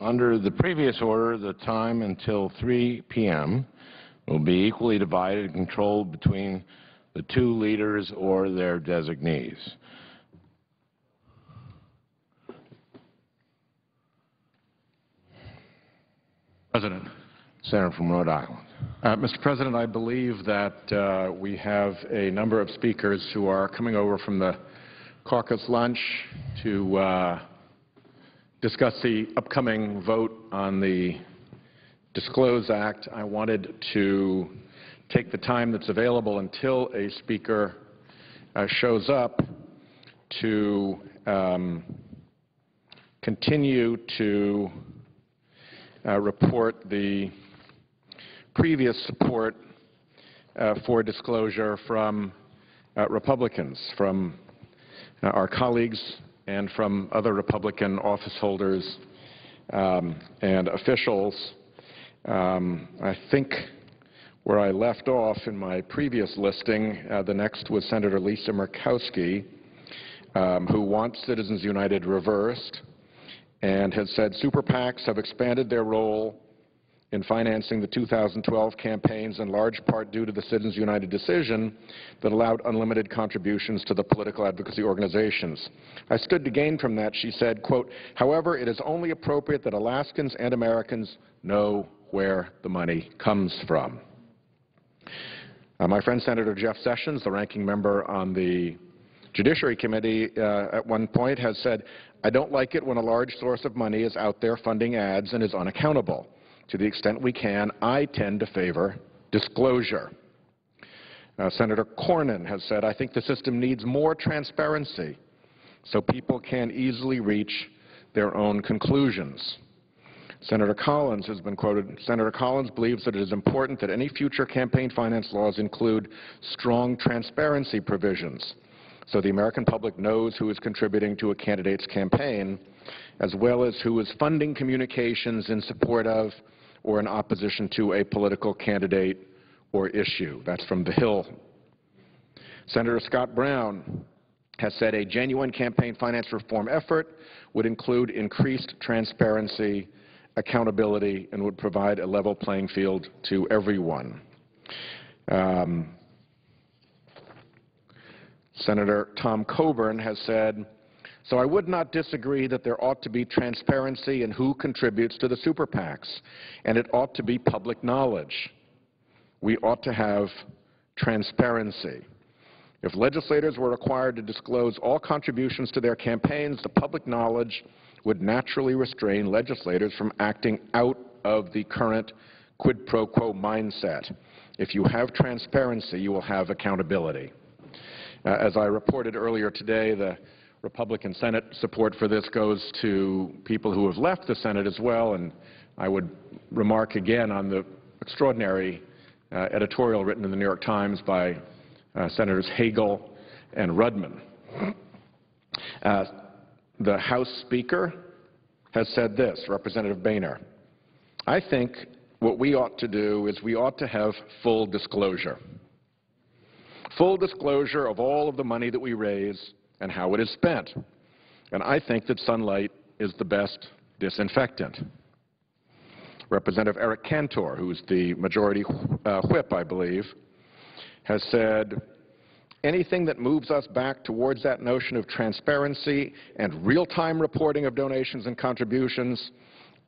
Under the previous order, the time until 3 p.m. will be equally divided and controlled between the two leaders or their designees. President. Senator from Rhode Island. Mr. President, I believe that we have a number of speakers who are coming over from the caucus lunch to discuss the upcoming vote on the Disclose Act. I wanted to take the time that's available until a speaker shows up to continue to report the previous support for disclosure from Republicans, from our colleagues and from other Republican office holders and officials. I think where I left off in my previous listing, the next was Senator Lisa Murkowski, who wants Citizens United reversed and has said super PACs have expanded their role in financing the 2012 campaigns in large part due to the Citizens United decision that allowed unlimited contributions to the political advocacy organizations. I stood to gain from that, she said, quote, however, it is only appropriate that Alaskans and Americans know where the money comes from. My friend Senator Jeff Sessions, the ranking member on the Judiciary Committee, at one point has said, I don't like it when a large source of money is out there funding ads and is unaccountable. To the extent we can, I tend to favor disclosure. Senator Cornyn has said, I think the system needs more transparency so people can easily reach their own conclusions. Senator Collins has been quoted, Senator Collins believes that it is important that any future campaign finance laws include strong transparency provisions so the American public knows who is contributing to a candidate's campaign, as well as who is funding communications in support of or in opposition to a political candidate or issue. That's from The Hill. Senator Scott Brown has said a genuine campaign finance reform effort would include increased transparency, accountability, and would provide a level playing field to everyone. Senator Tom Coburn has said, so I would not disagree that there ought to be transparency in who contributes to the super PACs, and it ought to be public knowledge. We ought to have transparency. If legislators were required to disclose all contributions to their campaigns, the public knowledge would naturally restrain legislators from acting out of the current quid pro quo mindset. If you have transparency, you will have accountability. As I reported earlier today, the Republican Senate support for this goes to people who have left the Senate as well, and I would remark again on the extraordinary editorial written in the New York Times by Senators Hagel and Rudman. The House Speaker has said this, Representative Boehner, I think what we ought to do is we ought to have full disclosure. Full disclosure of all of the money that we raise and how it is spent. And I think that sunlight is the best disinfectant. Representative Eric Cantor, who's the majority whip, I believe, has said, anything that moves us back towards that notion of transparency and real-time reporting of donations and contributions,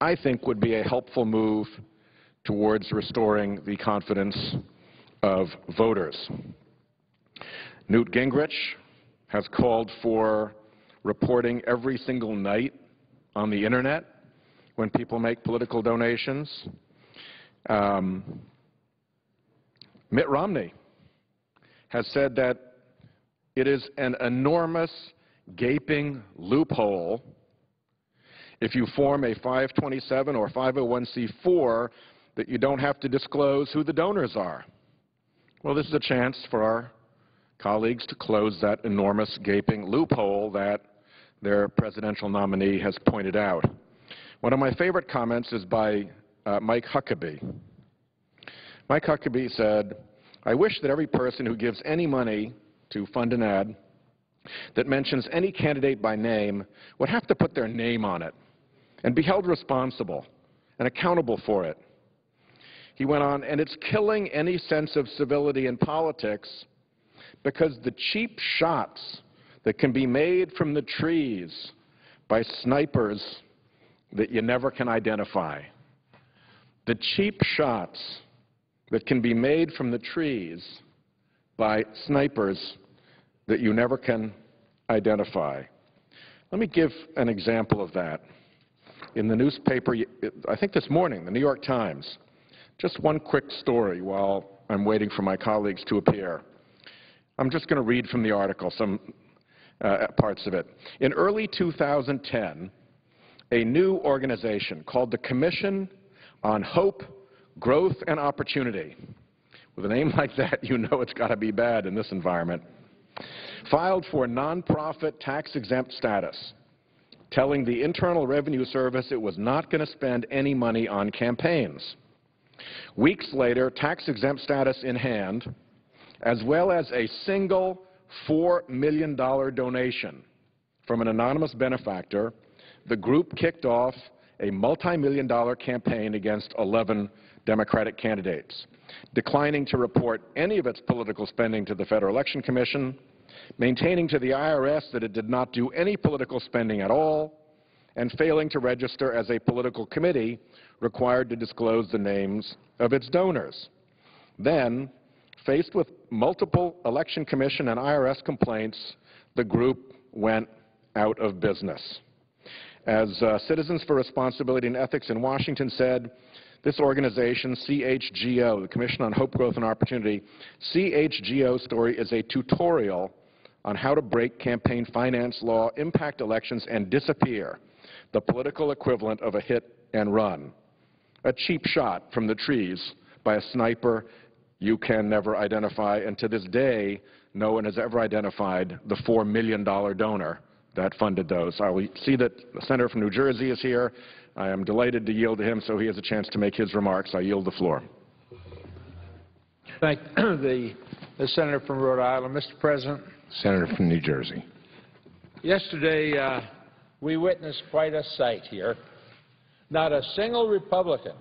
I think would be a helpful move towards restoring the confidence of voters. Newt Gingrich has called for reporting every single night on the Internet when people make political donations. Mitt Romney has said that it is an enormous, gaping loophole if you form a 527 or 501c4 that you don't have to disclose who the donors are. Well, this is a chance for our colleagues to close that enormous gaping loophole that their presidential nominee has pointed out. One of my favorite comments is by Mike Huckabee. Mike Huckabee said, I wish that every person who gives any money to fund an ad that mentions any candidate by name would have to put their name on it and be held responsible and accountable for it. He went on, and it's killing any sense of civility in politics because the cheap shots that can be made from the trees by snipers that you never can identify, the cheap shots that can be made from the trees by snipers that you never can identify. Let me give an example of that. In the newspaper, I think this morning, the New York Times, just one quick story while I'm waiting for my colleagues to appear. I'm just going to read from the article some parts of it. In early 2010, a new organization called the Commission on Hope, Growth, and Opportunity, with a name like that, you know it's got to be bad in this environment, filed for nonprofit tax-exempt status, telling the Internal Revenue Service it was not going to spend any money on campaigns. Weeks later, tax-exempt status in hand, as well as a single $4 million donation from an anonymous benefactor, the group kicked off a multi-million-dollar campaign against 11 Democratic candidates, declining to report any of its political spending to the Federal Election Commission, maintaining to the IRS that it did not do any political spending at all, and failing to register as a political committee required to disclose the names of its donors. Then, faced with multiple Election Commission and IRS complaints, the group went out of business. As Citizens for Responsibility and Ethics in Washington said, this organization, CHGO, the Commission on Hope, Growth, and Opportunity, CHGO story is a tutorial on how to break campaign finance law, impact elections, and disappear, the political equivalent of a hit and run. A cheap shot from the trees by a sniper you can never identify, and to this day, no one has ever identified the $4 million donor that funded those. I see that the Senator from New Jersey is here. I am delighted to yield to him so he has a chance to make his remarks. I yield the floor. Thank the Senator from Rhode Island. Mr. President. Senator from New Jersey. Yesterday, we witnessed quite a sight here. Not a single Republican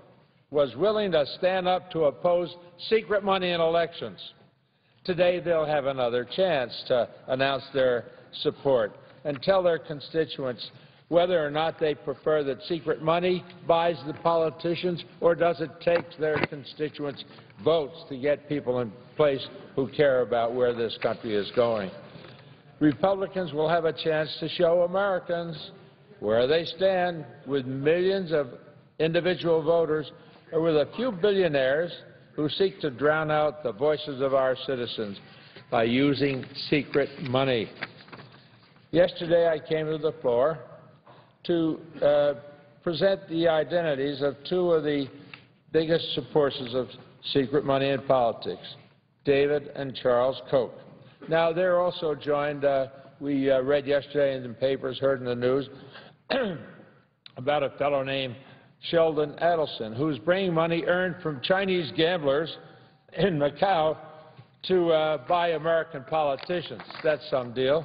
was willing to stand up to oppose secret money in elections. Today, they'll have another chance to announce their support and tell their constituents whether or not they prefer that secret money buys the politicians, or does it take their constituents' votes to get people in place who care about where this country is going. Republicans will have a chance to show Americans where they stand with millions of individual voters or with a few billionaires who seek to drown out the voices of our citizens by using secret money. Yesterday, I came to the floor to present the identities of two of the biggest supporters of secret money in politics, David and Charles Koch. Now, they're also joined, we read yesterday in the papers, heard in the news, about a fellow named Sheldon Adelson, who's bringing money earned from Chinese gamblers in Macau to buy American politicians. That's some deal.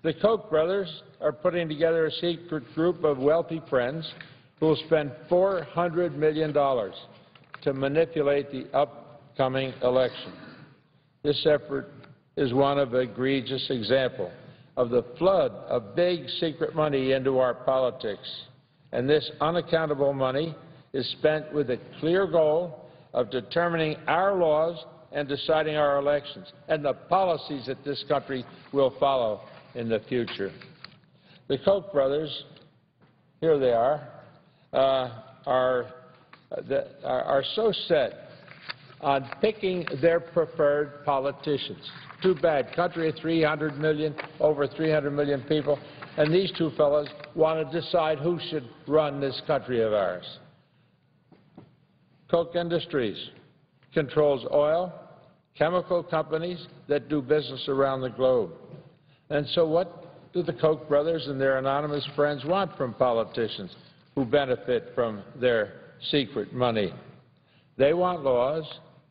The Koch brothers are putting together a secret group of wealthy friends who will spend $400 million to manipulate the upcoming election. This effort is one of an egregious example of the flood of big secret money into our politics. And this unaccountable money is spent with a clear goal of determining our laws and deciding our elections and the policies that this country will follow in the future. The Koch brothers, here they are so set on picking their preferred politicians. Too bad. Country of 300 million, over 300 million people, and these two fellows want to decide who should run this country of ours. Koch Industries controls oil, chemical companies that do business around the globe. And so what do the Koch brothers and their anonymous friends want from politicians who benefit from their secret money? They want laws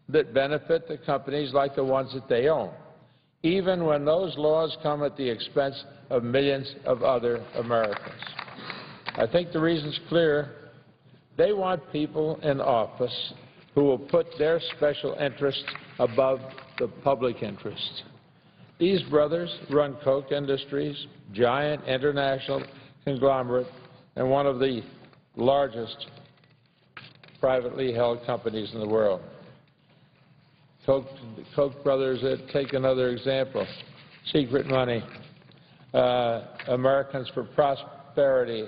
that benefit the companies like the ones that they own, even when those laws come at the expense of millions of other Americans. I think the reason's clear. They want people in office who will put their special interests above the public interest. These brothers run Koch Industries, giant international conglomerate, and one of the largest privately held companies in the world. Koch brothers, take another example, secret money. Americans for Prosperity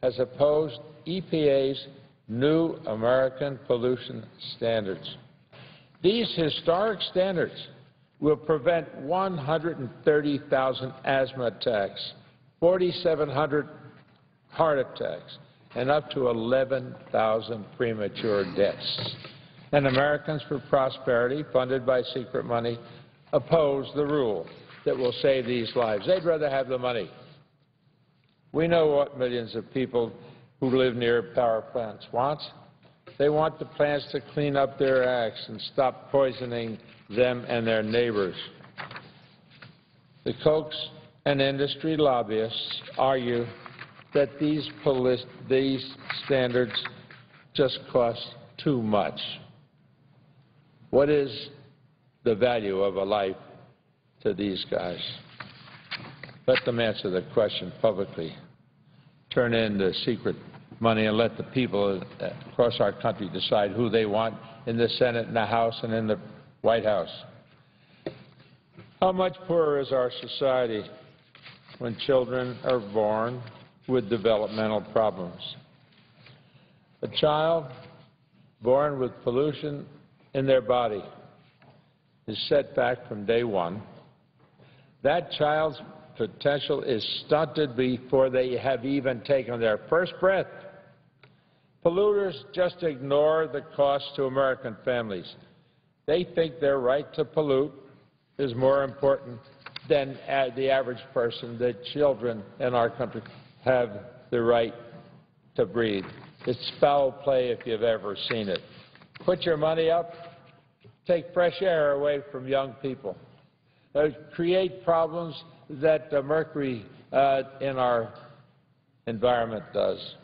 has opposed EPA's new American pollution standards. These historic standards will prevent 130,000 asthma attacks, 4,700 heart attacks, and up to 11,000 premature deaths. And Americans for Prosperity, funded by secret money, oppose the rule that will save these lives. They'd rather have the money. We know what millions of people who live near power plants want. They want the plants to clean up their acts and stop poisoning them and their neighbors. The Kochs and industry lobbyists argue that these standards just cost too much. What is the value of a life to these guys? Let them answer the question publicly. Turn in the secret money and let the people across our country decide who they want in the Senate, in the House, and in the White House. How much poorer is our society when children are born with developmental problems? A child born with pollution in their body is set back from day one. That child's potential is stunted before they have even taken their first breath. Polluters just ignore the cost to American families. They think their right to pollute is more important than the average person, that children in our country have the right to breathe. It's foul play if you've ever seen it. Put your money up, take fresh air away from young people. Create problems that the mercury in our environment does.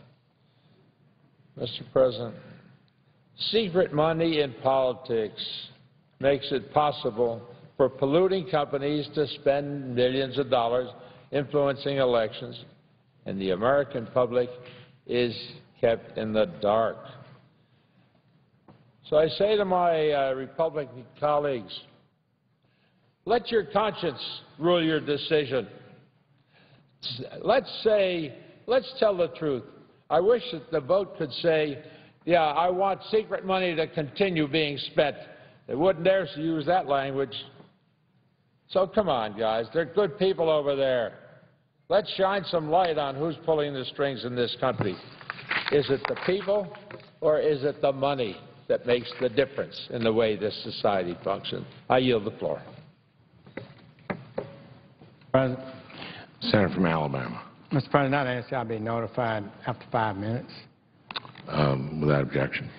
Mr. President, secret money in politics makes it possible for polluting companies to spend millions of dollars influencing elections, and the American public is kept in the dark. So I say to my Republican colleagues, let your conscience rule your decision. Let's tell the truth. I wish that the vote could say, yeah, I want secret money to continue being spent. They wouldn't dare to use that language. So come on, guys. They're good people over there. Let's shine some light on who's pulling the strings in this country. Is it the people or is it the money that makes the difference in the way this society functions? I yield the floor. President. Senator from Alabama. Mr. President, I'd ask y'all be notified after 5 minutes. Without objection.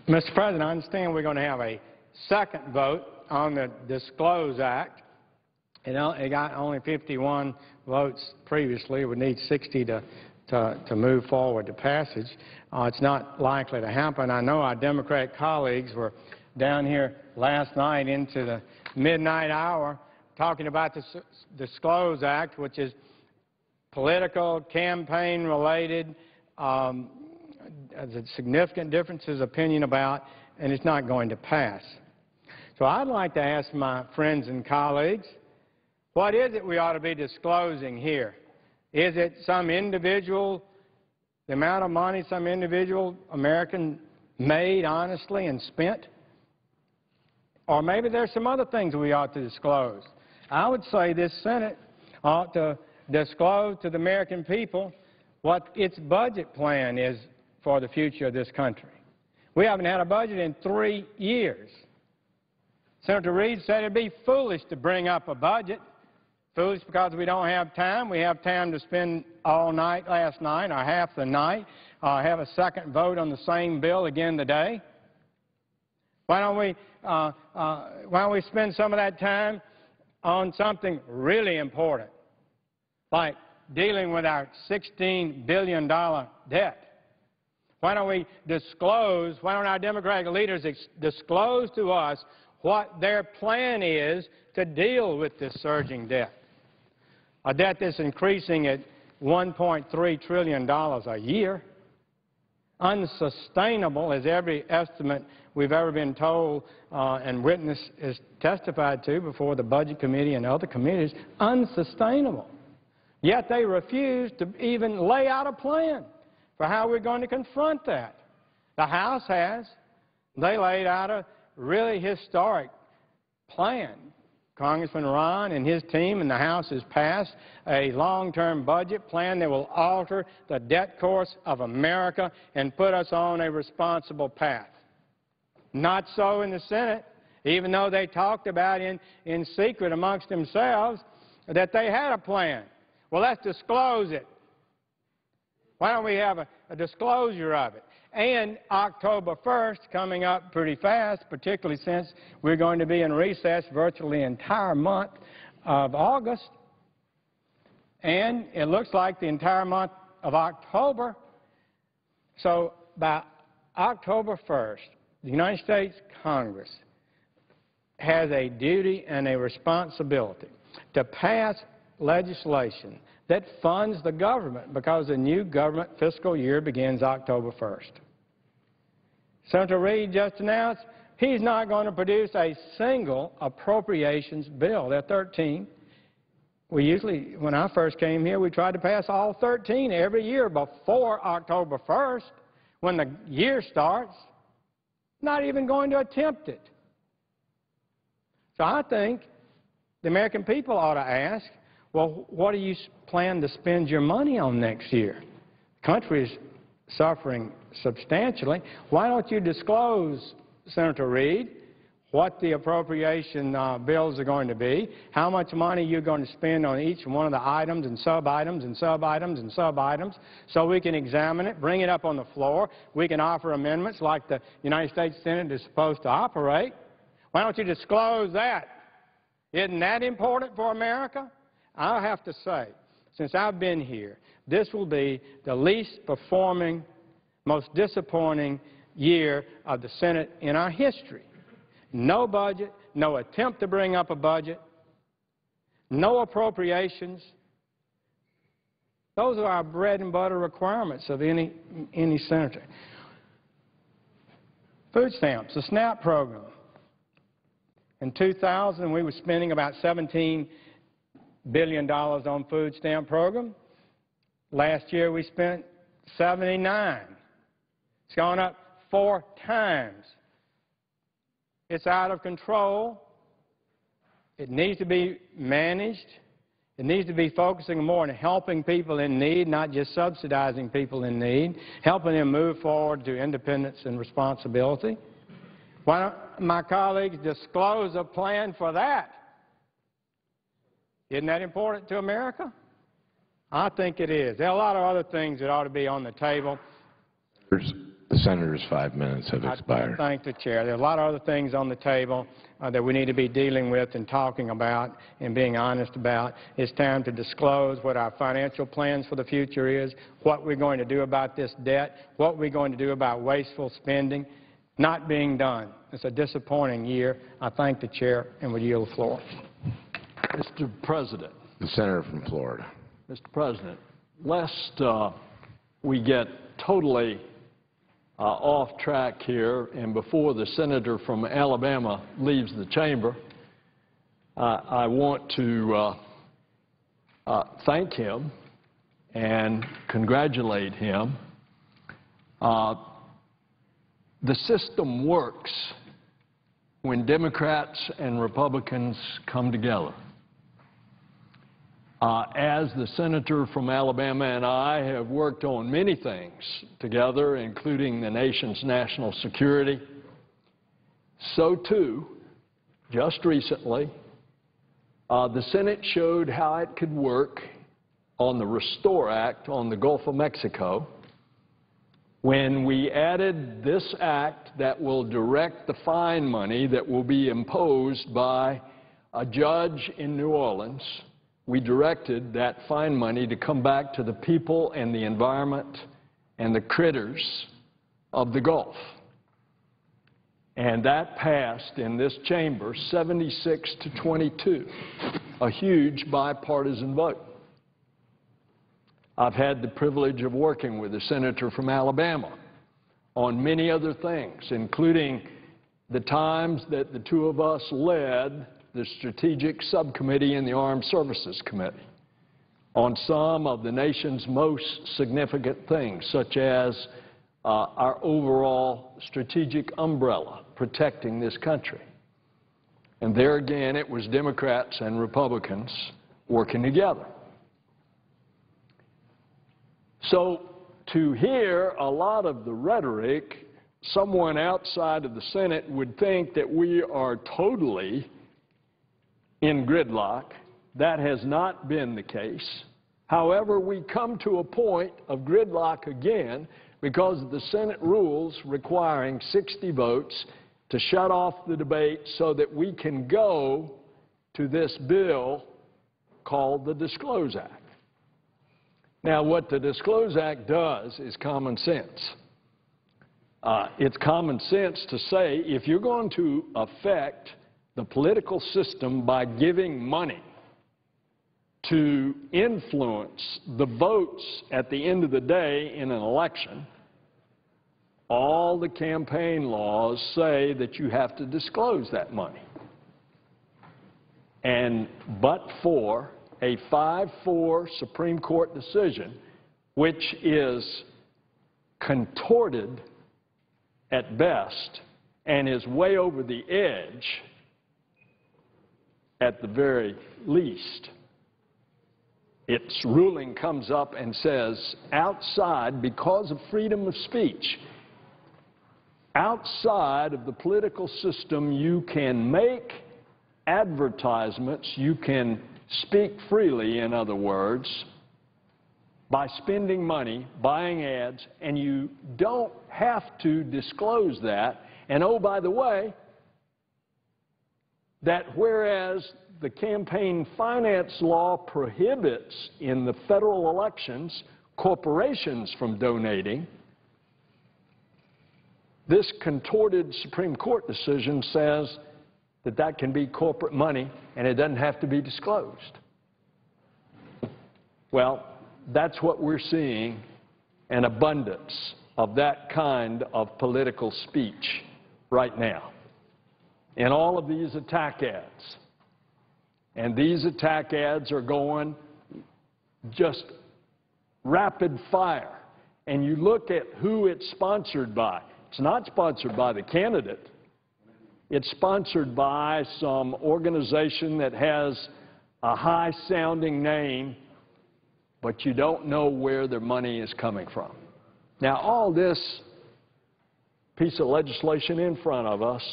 Mr. President, I understand we're going to have a second vote on the Disclose Act. It got only 51 votes previously. It would need 60 to move forward to passage. It's not likely to happen. I know our Democrat colleagues were down here last night into the midnight hour talking about the Disclose Act, which is political, campaign-related, significant differences of opinion about, and it's not going to pass. So I'd like to ask my friends and colleagues, what is it we ought to be disclosing here? Is it some individual, the amount of money some individual American made honestly and spent? Or maybe there's some other things we ought to disclose. I would say this Senate ought to disclose to the American people what its budget plan is for the future of this country. We haven't had a budget in 3 years. Senator Reid said it would be foolish to bring up a budget. Foolish because we don't have time. We have time to spend all night last night or half the night, have a second vote on the same bill again today. Why don't we spend some of that time on something really important, like dealing with our $16 billion debt? Why don't we disclose, why don't our Democratic leaders disclose to us what their plan is to deal with this surging debt? A debt that's increasing at $1.3 trillion a year. Unsustainable, as every estimate we've ever been told and witnessed is testified to before the Budget Committee and other committees, unsustainable. Yet they refuse to even lay out a plan for how we're going to confront that. The House has. They laid out a really historic plan. Congressman Ron and his team in the House has passed a long-term budget plan that will alter the debt course of America and put us on a responsible path. Not so in the Senate, even though they talked about in secret amongst themselves that they had a plan. Well, let's disclose it. Why don't we have a disclosure of it? And October 1st, coming up pretty fast, particularly since we're going to be in recess virtually the entire month of August, and it looks like the entire month of October. So by October 1st, the United States Congress has a duty and a responsibility to pass legislation that funds the government, because the new government fiscal year begins October 1st. Senator Reid just announced he's not going to produce a single appropriations bill. There are 13. We usually, when I first came here, we tried to pass all 13 every year before October 1st, when the year starts. Not even going to attempt it. So I think the American people ought to ask, well, what do you plan to spend your money on next year? The country is suffering substantially. Why don't you disclose, Senator Reid, what the appropriation bills are going to be, how much money you're going to spend on each one of the items and sub-items and sub-items and sub-items, so we can examine it, bring it up on the floor. We can offer amendments like the United States Senate is supposed to operate. Why don't you disclose that? Isn't that important for America? I'll have to say, since I've been here, this will be the least performing, most disappointing year of the Senate in our history. No budget, no attempt to bring up a budget, no appropriations. Those are our bread and butter requirements of any senator. Food stamps, the SNAP program. In 2000, we were spending about $17 billion on food stamp program. Last year, we spent $79. It's gone up 4 times. It's out of control. It needs to be managed. It needs to be focusing more on helping people in need, not just subsidizing people in need, helping them move forward to independence and responsibility. Why don't my colleagues disclose a plan for that? Isn't that important to America? I think it is. There are a lot of other things that ought to be on the table. The senator's 5 minutes have expired. I thank the chair. There are a lot of other things on the table that we need to be dealing with and talking about and being honest about. It's time to disclose what our financial plans for the future is, what we're going to do about this debt, what we're going to do about wasteful spending. Not being done. It's a disappointing year. I thank the chair and would yield the floor. Mr. President. The senator from Florida. Mr. President, lest we get totally off track here, and before the senator from Alabama leaves the chamber, I want to thank him and congratulate him. The system works when Democrats and Republicans come together. As the senator from Alabama and I have worked on many things together, including the nation's national security, so too, just recently, the Senate showed how it could work on the Restore Act on the Gulf of Mexico when we added this act that will direct the fine money that will be imposed by a judge in New Orleans we directed that fine money to come back to the people and the environment and the critters of the Gulf. And that passed in this chamber 76 to 22, a huge bipartisan vote. I've had the privilege of working with a senator from Alabama on many other things, including the times that the two of us led the Strategic Subcommittee in the Armed Services Committee on some of the nation's most significant things, such as our overall strategic umbrella protecting this country. And there again, it was Democrats and Republicans working together. So to hear a lot of the rhetoric, someone outside of the Senate would think that we are totally in gridlock. That has not been the case. However, we come to a point of gridlock again because of the Senate rules requiring 60 votes to shut off the debate so that we can go to this bill called the Disclose Act. Now, what the Disclose Act does is common sense. It's common sense to say if you're going to affect the political system by giving money to influence the votes at the end of the day in an election, all the campaign laws say that you have to disclose that money. And but for a 5-4 Supreme Court decision, which is contorted at best and is way over the edge at the very least, its ruling comes up and says outside, because of freedom of speech, outside of the political system, you can make advertisements, you can speak freely, in other words, by spending money, buying ads, and you don't have to disclose that. And oh, by the way, that whereas the campaign finance law prohibits in the federal elections corporations from donating, this contorted Supreme Court decision says that that can be corporate money and it doesn't have to be disclosed. Well, that's what we're seeing, an abundance of that kind of political speech right now in all of these attack ads. And these attack ads are going just rapid fire. And you look at who it's sponsored by. It's not sponsored by the candidate. It's sponsored by some organization that has a high-sounding name, but you don't know where their money is coming from. Now, all this piece of legislation in front of us,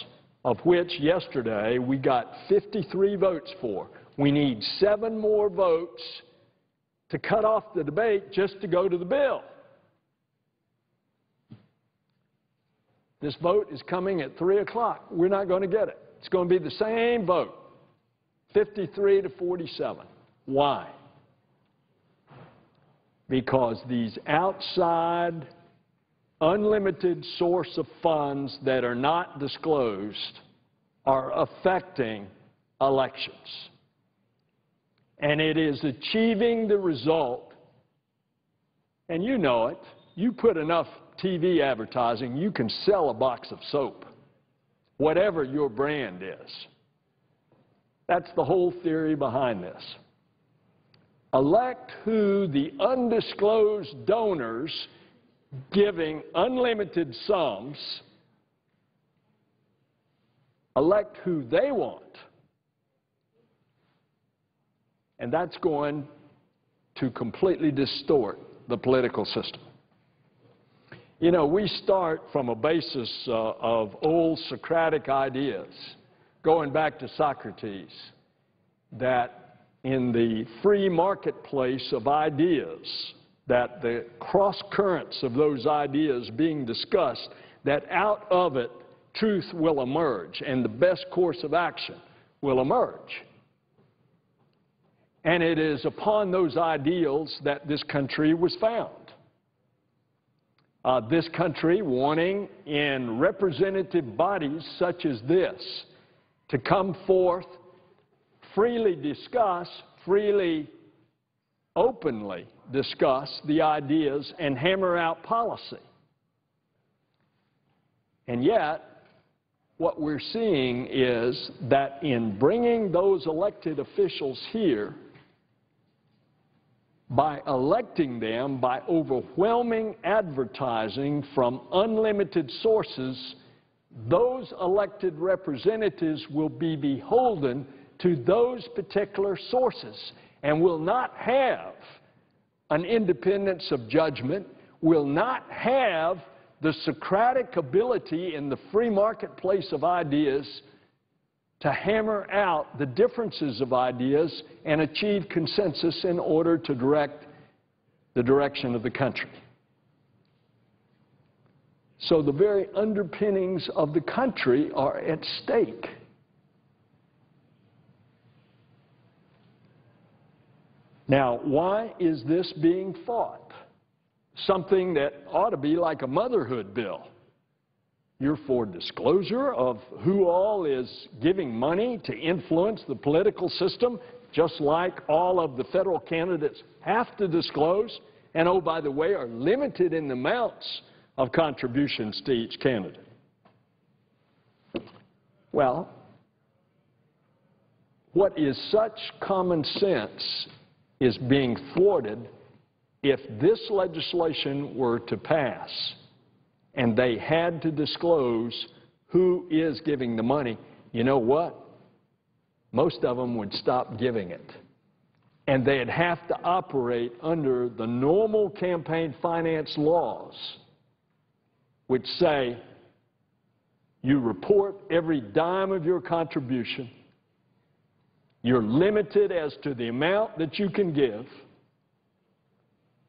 of which yesterday we got 53 votes for. We need 7 more votes to cut off the debate just to go to the bill. This vote is coming at 3 o'clock. We're not going to get it. It's going to be the same vote, 53 to 47. Why? Because these outside, unlimited source of funds that are not disclosed are affecting elections. And it is achieving the result, and you know it, you put enough TV advertising, you can sell a box of soap, whatever your brand is. That's the whole theory behind this. Elect who the undisclosed donors giving unlimited sums, elect who they want. And that's going to completely distort the political system. You know, we start from a basis of old Socratic ideas, going back to Socrates, that in the free marketplace of ideas, that the cross currents of those ideas being discussed, that out of it truth will emerge and the best course of action will emerge. And it is upon those ideals that this country was found. This country wanting in representative bodies such as this to come forth, freely discuss, freely, openly discuss the ideas and hammer out policy. And yet, what we're seeing is that in bringing those elected officials here, by electing them, by overwhelming advertising from unlimited sources, those elected representatives will be beholden to those particular sources and will not have an independence of judgment, will not have the Socratic ability in the free marketplace of ideas to hammer out the differences of ideas and achieve consensus in order to direct the direction of the country. So the very underpinnings of the country are at stake. Now, why is this being fought? Something that ought to be like a motherhood bill. You're for disclosure of who all is giving money to influence the political system, just like all of the federal candidates have to disclose, and oh, by the way, are limited in the amounts of contributions to each candidate. Well, what is such common sense is being thwarted if this legislation were to pass and they had to disclose who is giving the money. You know what? Most of them would stop giving it. And they'd have to operate under the normal campaign finance laws, which say you report every dime of your contribution, you're limited as to the amount that you can give,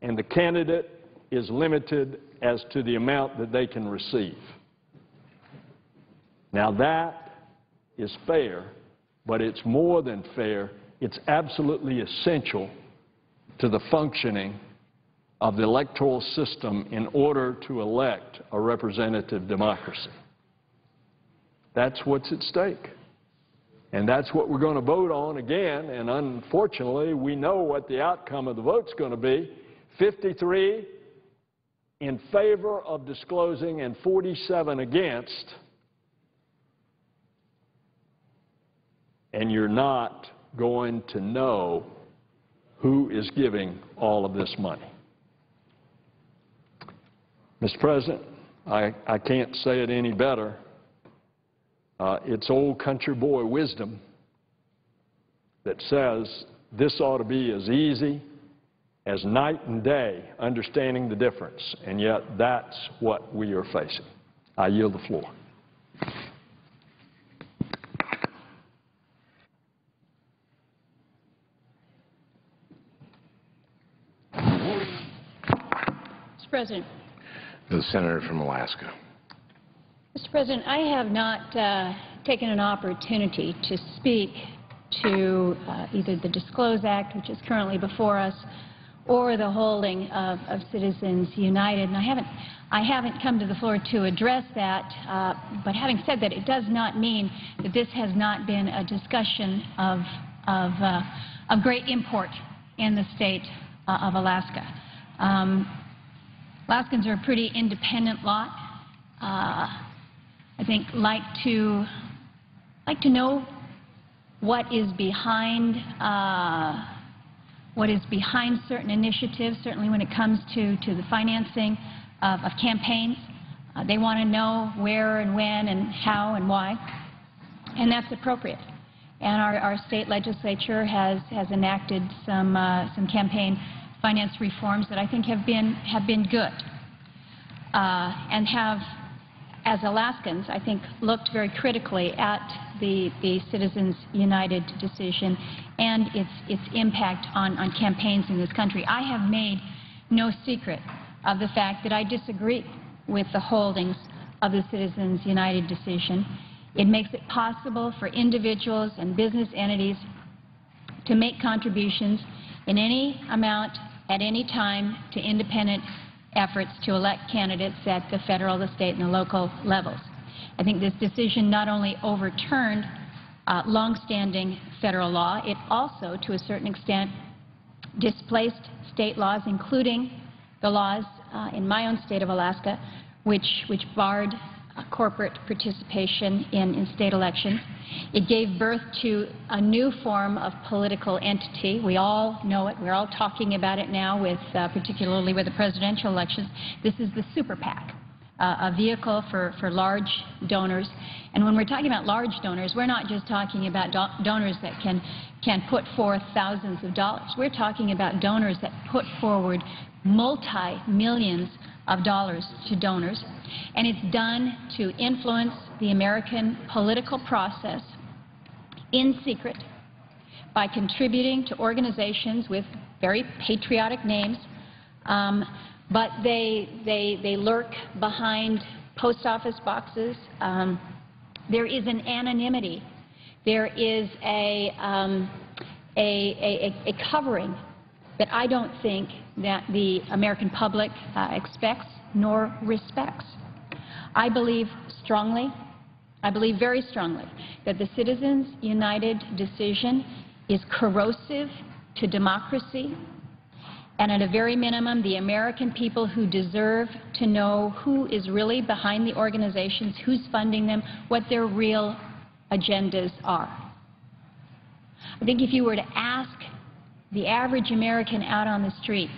and the candidate is limited as to the amount that they can receive. Now that is fair, but it's more than fair. It's absolutely essential to the functioning of the electoral system in order to elect a representative democracy. That's what's at stake. And that's what we're going to vote on again, and unfortunately, we know what the outcome of the vote's going to be. 53 in favor of disclosing and 47 against, and you're not going to know who is giving all of this money. Mr. President, I can't say it any better. It's old country boy wisdom that says this ought to be as easy as night and day understanding the difference, and yet that's what we are facing. I yield the floor. Mr. President. The senator from Alaska. Mr. President, I have not taken an opportunity to speak to either the Disclose Act, which is currently before us, or the holding of Citizens United. And I haven't come to the floor to address that, but having said that, it does not mean that this has not been a discussion of great import in the state of Alaska. Alaskans are a pretty independent lot. I think like to know what is behind certain initiatives, certainly when it comes to the financing of campaigns. They want to know where and when and how and why, and that's appropriate. And our state legislature has enacted some campaign finance reforms that I think have been good, and have, as Alaskans, I think, looked very critically at the Citizens United decision and its impact on campaigns in this country. I have made no secret of the fact that I disagree with the holdings of the Citizens United decision. It makes it possible for individuals and business entities to make contributions in any amount at any time to independent efforts to elect candidates at the federal, the state, and the local levels. I think this decision not only overturned longstanding federal law, it also, to a certain extent, displaced state laws, including the laws in my own state of Alaska, which barred corporate participation in state elections. It gave birth to a new form of political entity. We all know it. We're all talking about it now, with particularly with the presidential elections. This is the super PAC, a vehicle for large donors. And when we're talking about large donors, we're not just talking about donors that can put forth thousands of dollars. We're talking about donors that put forward multi-millions of dollars to donors, and it's done to influence the American political process in secret by contributing to organizations with very patriotic names, but they lurk behind post office boxes. There is an anonymity. There is a covering that I don't think that the American public expects nor respects. I believe strongly, I believe very strongly, that the Citizens United decision is corrosive to democracy, and at a very minimum, the American people who deserve to know who is really behind the organizations, who's funding them, what their real agendas are. I think if you were to ask the average American out on the street,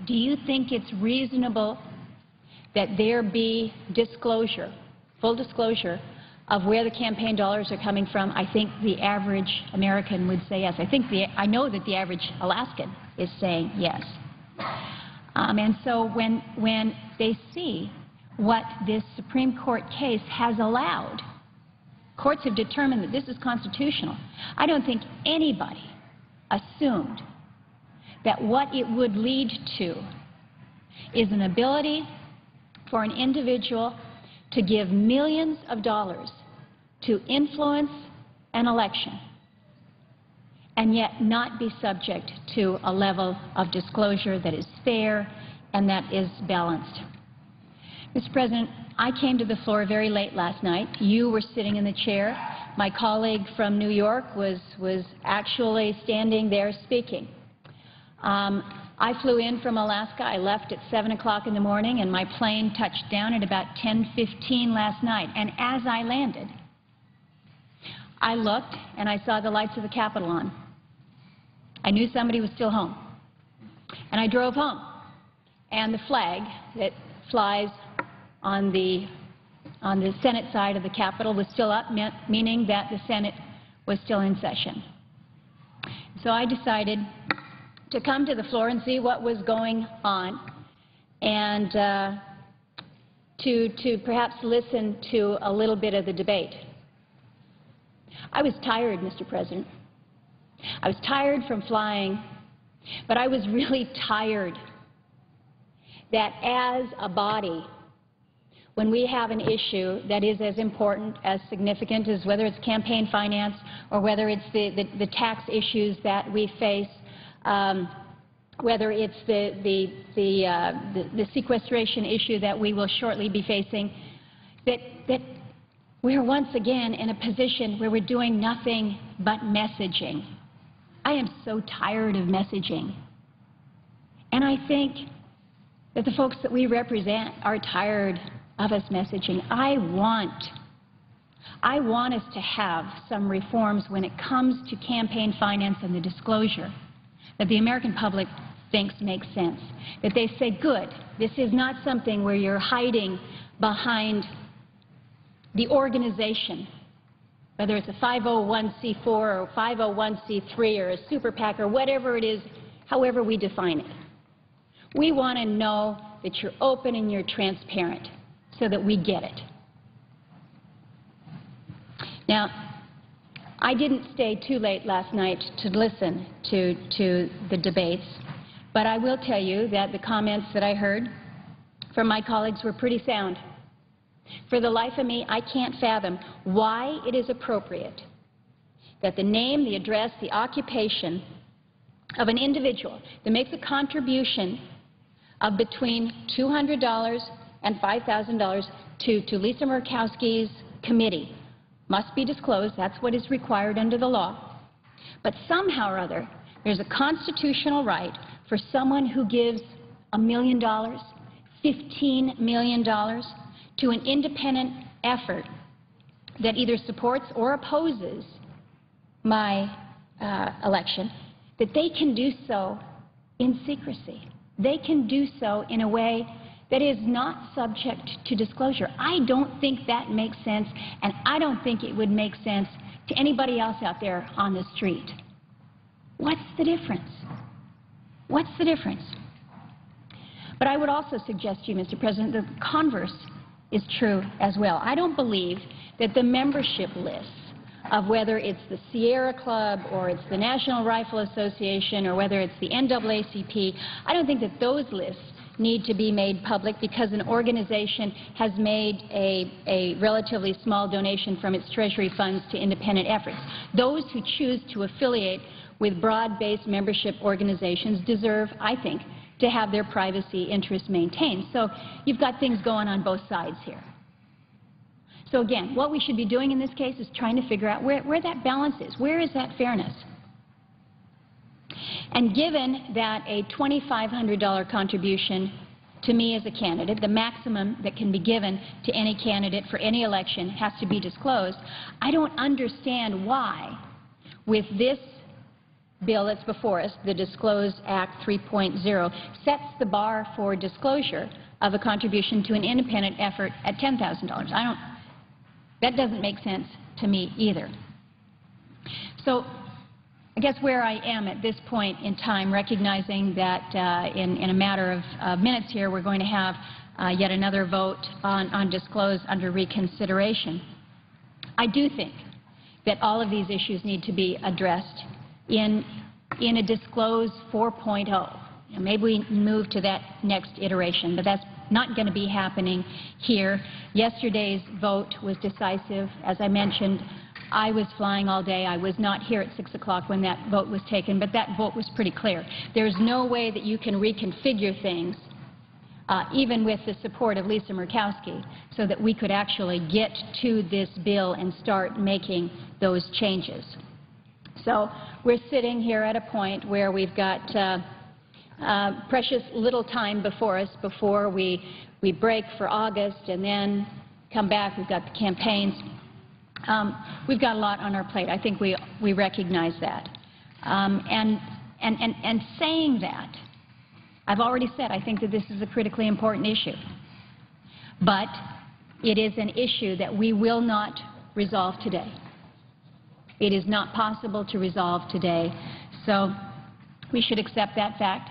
do you think it's reasonable that there be disclosure, full disclosure, of where the campaign dollars are coming from? I think the average American would say yes. I know that the average Alaskan is saying yes. And so when they see what this Supreme Court case has allowed, courts have determined that this is constitutional. I don't think anybody assumed that what it would lead to is an ability for an individual to give millions of dollars to influence an election and yet not be subject to a level of disclosure that is fair and that is balanced. Mr. President, I came to the floor very late last night. You were sitting in the chair. My colleague from New York was actually standing there speaking. I flew in from Alaska. I left at 7 o'clock in the morning, and my plane touched down at about 10:15 last night. And as I landed, I looked and I saw the lights of the Capitol on. I knew somebody was still home. And I drove home. And the flag that flies on the Senate side of the Capitol was still up, meaning that the Senate was still in session. So I decided to come to the floor and see what was going on, and to perhaps listen to a little bit of the debate. I was tired, Mr. President. I was tired from flying, but I was really tired that as a body, when we have an issue that is as important, as significant as whether it's campaign finance or whether it's the tax issues that we face, whether it's the sequestration issue that we will shortly be facing, that we're once again in a position where we're doing nothing but messaging. I am so tired of messaging. And I think that the folks that we represent are tired of us messaging. I want us to have some reforms when it comes to campaign finance and the disclosure that the American public thinks makes sense. That they say, good, this is not something where you're hiding behind the organization, whether it's a 501c4 or 501c3 or a super PAC or whatever it is, however we define it. We want to know that you're open and you're transparent so that we get it. Now, I didn't stay too late last night to listen to the debates, but I will tell you that the comments that I heard from my colleagues were pretty sound. For the life of me, I can't fathom why it is appropriate that the name, the address, the occupation of an individual that makes a contribution of between $200 and $5,000 to Lisa Murkowski's committee must be disclosed. That's what is required under the law. But somehow or other, there's a constitutional right for someone who gives $1 million, $15 million to an independent effort that either supports or opposes my election, that they can do so in secrecy. They can do so in a way that is not subject to disclosure. I don't think that makes sense, and I don't think it would make sense to anybody else out there on the street. What's the difference? What's the difference? But I would also suggest to you, Mr. President, that the converse is true as well. I don't believe that the membership lists of whether it's the Sierra Club or it's the National Rifle Association or whether it's the NAACP, I don't think that those lists need to be made public because an organization has made a relatively small donation from its Treasury funds to independent efforts. Those who choose to affiliate with broad-based membership organizations deserve, I think, to have their privacy interests maintained. So you've got things going on both sides here. So again, what we should be doing in this case is trying to figure out where that balance is. Where is that fairness? And given that a $2,500 contribution to me as a candidate, the maximum that can be given to any candidate for any election has to be disclosed, I don't understand why, with this bill that's before us, the Disclose Act 3.0, sets the bar for disclosure of a contribution to an independent effort at $10,000. That doesn't make sense to me either. So I guess where I am at this point in time, recognizing that in a matter of minutes here, we're going to have yet another vote on Disclose under reconsideration. I do think that all of these issues need to be addressed in a Disclose 4.0. Maybe we move to that next iteration, but that's not going to be happening here. Yesterday's vote was decisive. As I mentioned, I was flying all day. I was not here at 6 o'clock when that vote was taken, but that vote was pretty clear. There's no way that you can reconfigure things, even with the support of Lisa Murkowski, so that we could actually get to this bill and start making those changes. So we're sitting here at a point where we've got precious little time before us before we break for August and then come back. We've got the campaigns. We've got a lot on our plate. I think we recognize that. And saying that, I've already said I think that this is a critically important issue. But it is an issue that we will not resolve today. It is not possible to resolve today. So we should accept that fact.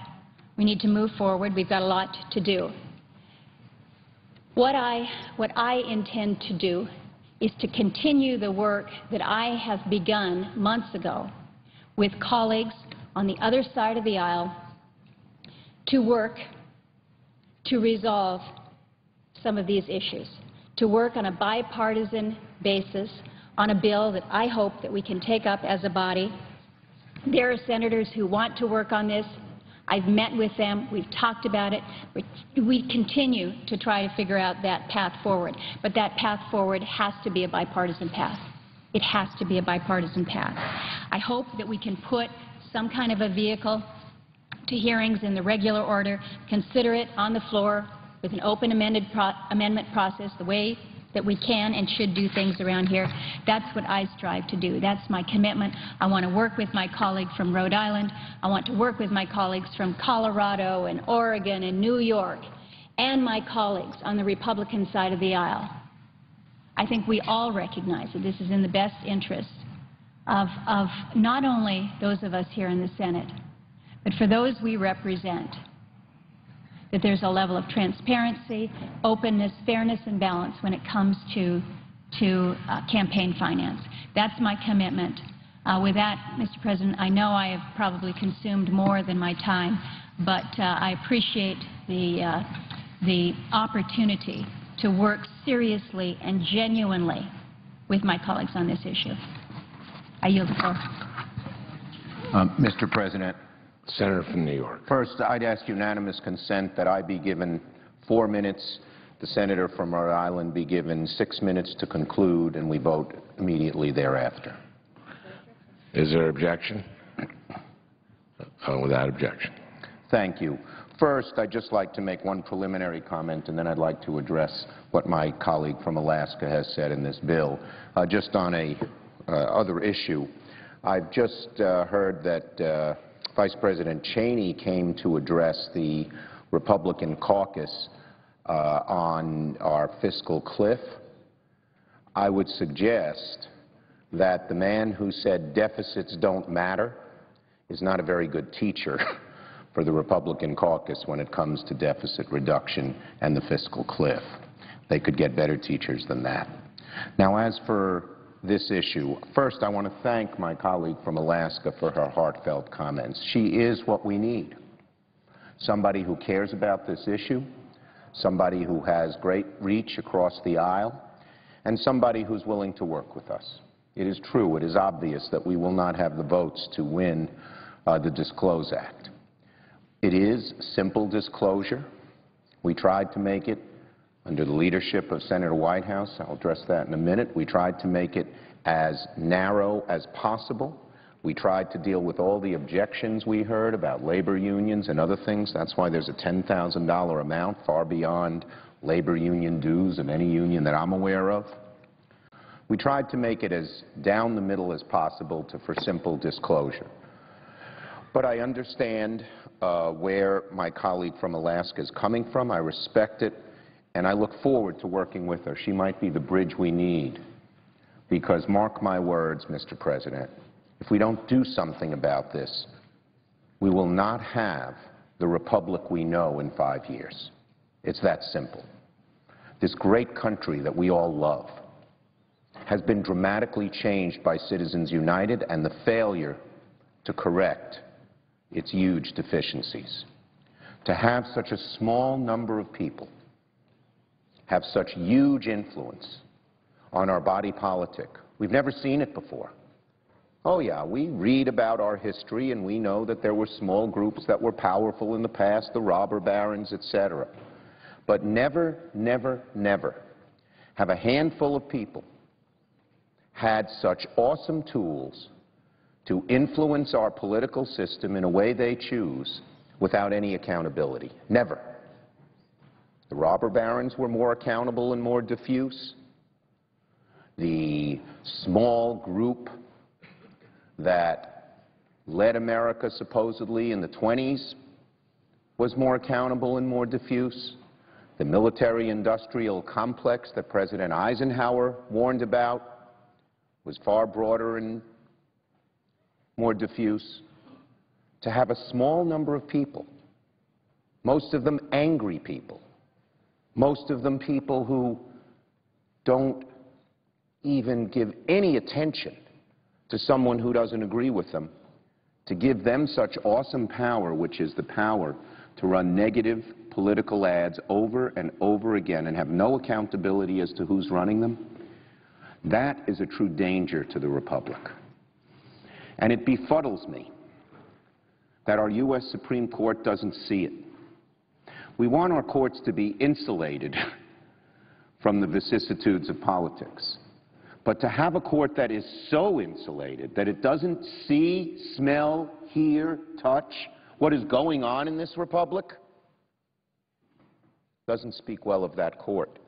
We need to move forward. We've got a lot to do. What I intend to do is to continue the work that I have begun months ago with colleagues on the other side of the aisle to work to resolve some of these issues, to work on a bipartisan basis on a bill that I hope that we can take up as a body. There are senators who want to work on this. I've met with them. We've talked about it. We continue to try to figure out that path forward. But that path forward has to be a bipartisan path. It has to be a bipartisan path. I hope that we can put some kind of a vehicle to hearings in the regular order, consider it on the floor with an open amendment process, the way that we can and should do things around here. That's what I strive to do. That's my commitment. I want to work with my colleague from Rhode Island. I want to work with my colleagues from Colorado and Oregon and New York and my colleagues on the Republican side of the aisle. I think we all recognize that this is in the best interest of not only those of us here in the Senate, but for those we represent, that there's a level of transparency, openness, fairness, and balance when it comes to campaign finance. That's my commitment. With that, Mr. President, I know I have probably consumed more than my time, but I appreciate the opportunity to work seriously and genuinely with my colleagues on this issue. I yield the floor. Mr. President, Senator from New York. first, I'd ask unanimous consent that I be given 4 minutes, the senator from Rhode Island be given 6 minutes to conclude, and we vote immediately thereafter. Is there objection? Without objection. Thank you. First, I'd just like to make one preliminary comment, and then I'd like to address what my colleague from Alaska has said in this bill. Just on a other issue, I've just heard that Vice President Cheney came to address the Republican caucus on our fiscal cliff. I would suggest that the man who said deficits don't matter is not a very good teacher for the Republican caucus when it comes to deficit reduction and the fiscal cliff. They could get better teachers than that. Now, as for this issue, first I want to thank my colleague from Alaska for her heartfelt comments. She is what we need. Somebody who cares about this issue, somebody who has great reach across the aisle, and somebody who's willing to work with us. It is true, it is obvious that we will not have the votes to win the Disclose Act. It is simple disclosure. We tried to make it under the leadership of Senator Whitehouse. I'll address that in a minute. We tried to make it as narrow as possible. We tried to deal with all the objections we heard about labor unions and other things. That's why there's a $10,000 amount, far beyond labor union dues of any union that I'm aware of. We tried to make it as down the middle as possible for simple disclosure. But I understand where my colleague from Alaska is coming from. I respect it, and I look forward to working with her. She might be the bridge we need, because mark my words, Mr. President, if we don't do something about this, we will not have the republic we know in 5 years. It's that simple. This great country that we all love has been dramatically changed by Citizens United and the failure to correct its huge deficiencies. To have such a small number of people have such huge influence on our body politic, we've never seen it before. Oh yeah, we read about our history and we know that there were small groups that were powerful in the past, the robber barons, etc. But never, never, never have a handful of people had such awesome tools to influence our political system in a way they choose without any accountability. Never. The robber barons were more accountable and more diffuse. The small group that led America supposedly in the 20s was more accountable and more diffuse. The military-industrial complex that President Eisenhower warned about was far broader and more diffuse. To have a small number of people, most of them angry people, most of them people who don't even give any attention to someone who doesn't agree with them, to give them such awesome power, which is the power to run negative political ads over and over again and have no accountability as to who's running them, that is a true danger to the republic. And it befuddles me that our U.S. Supreme Court doesn't see it. We want our courts to be insulated from the vicissitudes of politics. But to have a court that is so insulated that it doesn't see, smell, hear, touch what is going on in this republic doesn't speak well of that court.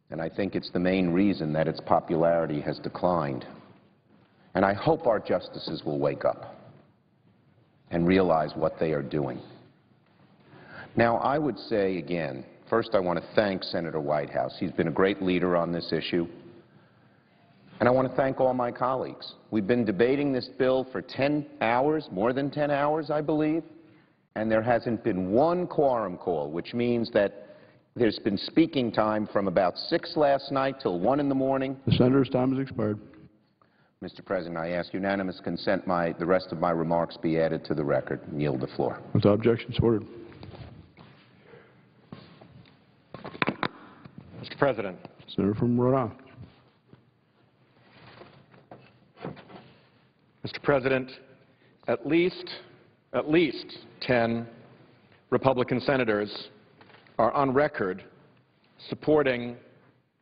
And I think it's the main reason that its popularity has declined. And I hope our justices will wake up and realize what they are doing. Now, I would say again, first I want to thank Senator Whitehouse. He's been a great leader on this issue. And I want to thank all my colleagues. We've been debating this bill for 10 hours, more than 10 hours, I believe, and there hasn't been one quorum call, which means that there's been speaking time from about 6 last night till 1 in the morning. The senator's time has expired. Mr. President, I ask unanimous consent the rest of my remarks be added to the record and yield the floor. Without objection, so ordered. Mr. President. Senator from Rhode Island. Mr. President, at least 10 Republican senators are on record supporting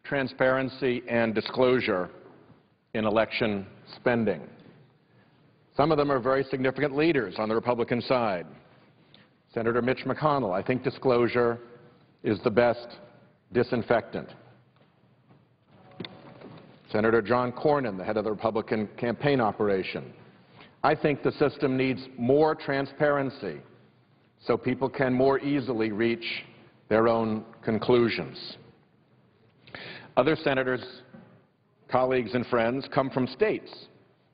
transparency and disclosure in election spending. Some of them are very significant leaders on the Republican side. Senator Mitch McConnell, I think disclosure is the best disinfectant. Senator John Cornyn, the head of the Republican campaign operation. I think the system needs more transparency so people can more easily reach their own conclusions. Other senators, colleagues and friends come from states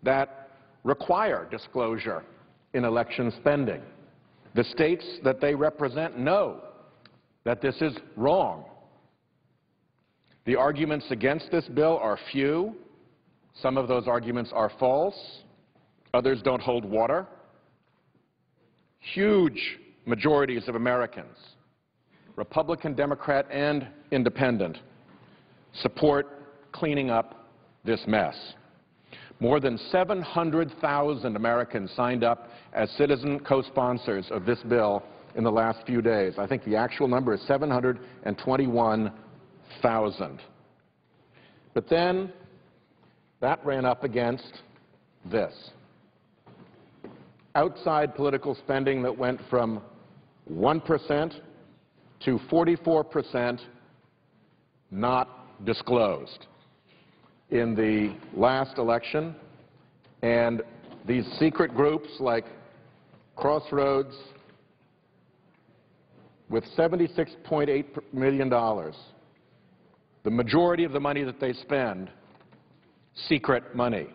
that require disclosure in election spending. The states that they represent know that this is wrong. The arguments against this bill are few. Some of those arguments are false. Others don't hold water. Huge majorities of Americans, Republican, Democrat, and Independent, support cleaning up this mess. More than 700,000 Americans signed up as citizen co-sponsors of this bill in the last few days. I think the actual number is 721,000. But then that ran up against this. Outside political spending that went from 1% to 44% not disclosed in the last election, and these secret groups like Crossroads with $76.8 million, the majority of the money that they spend, secret money.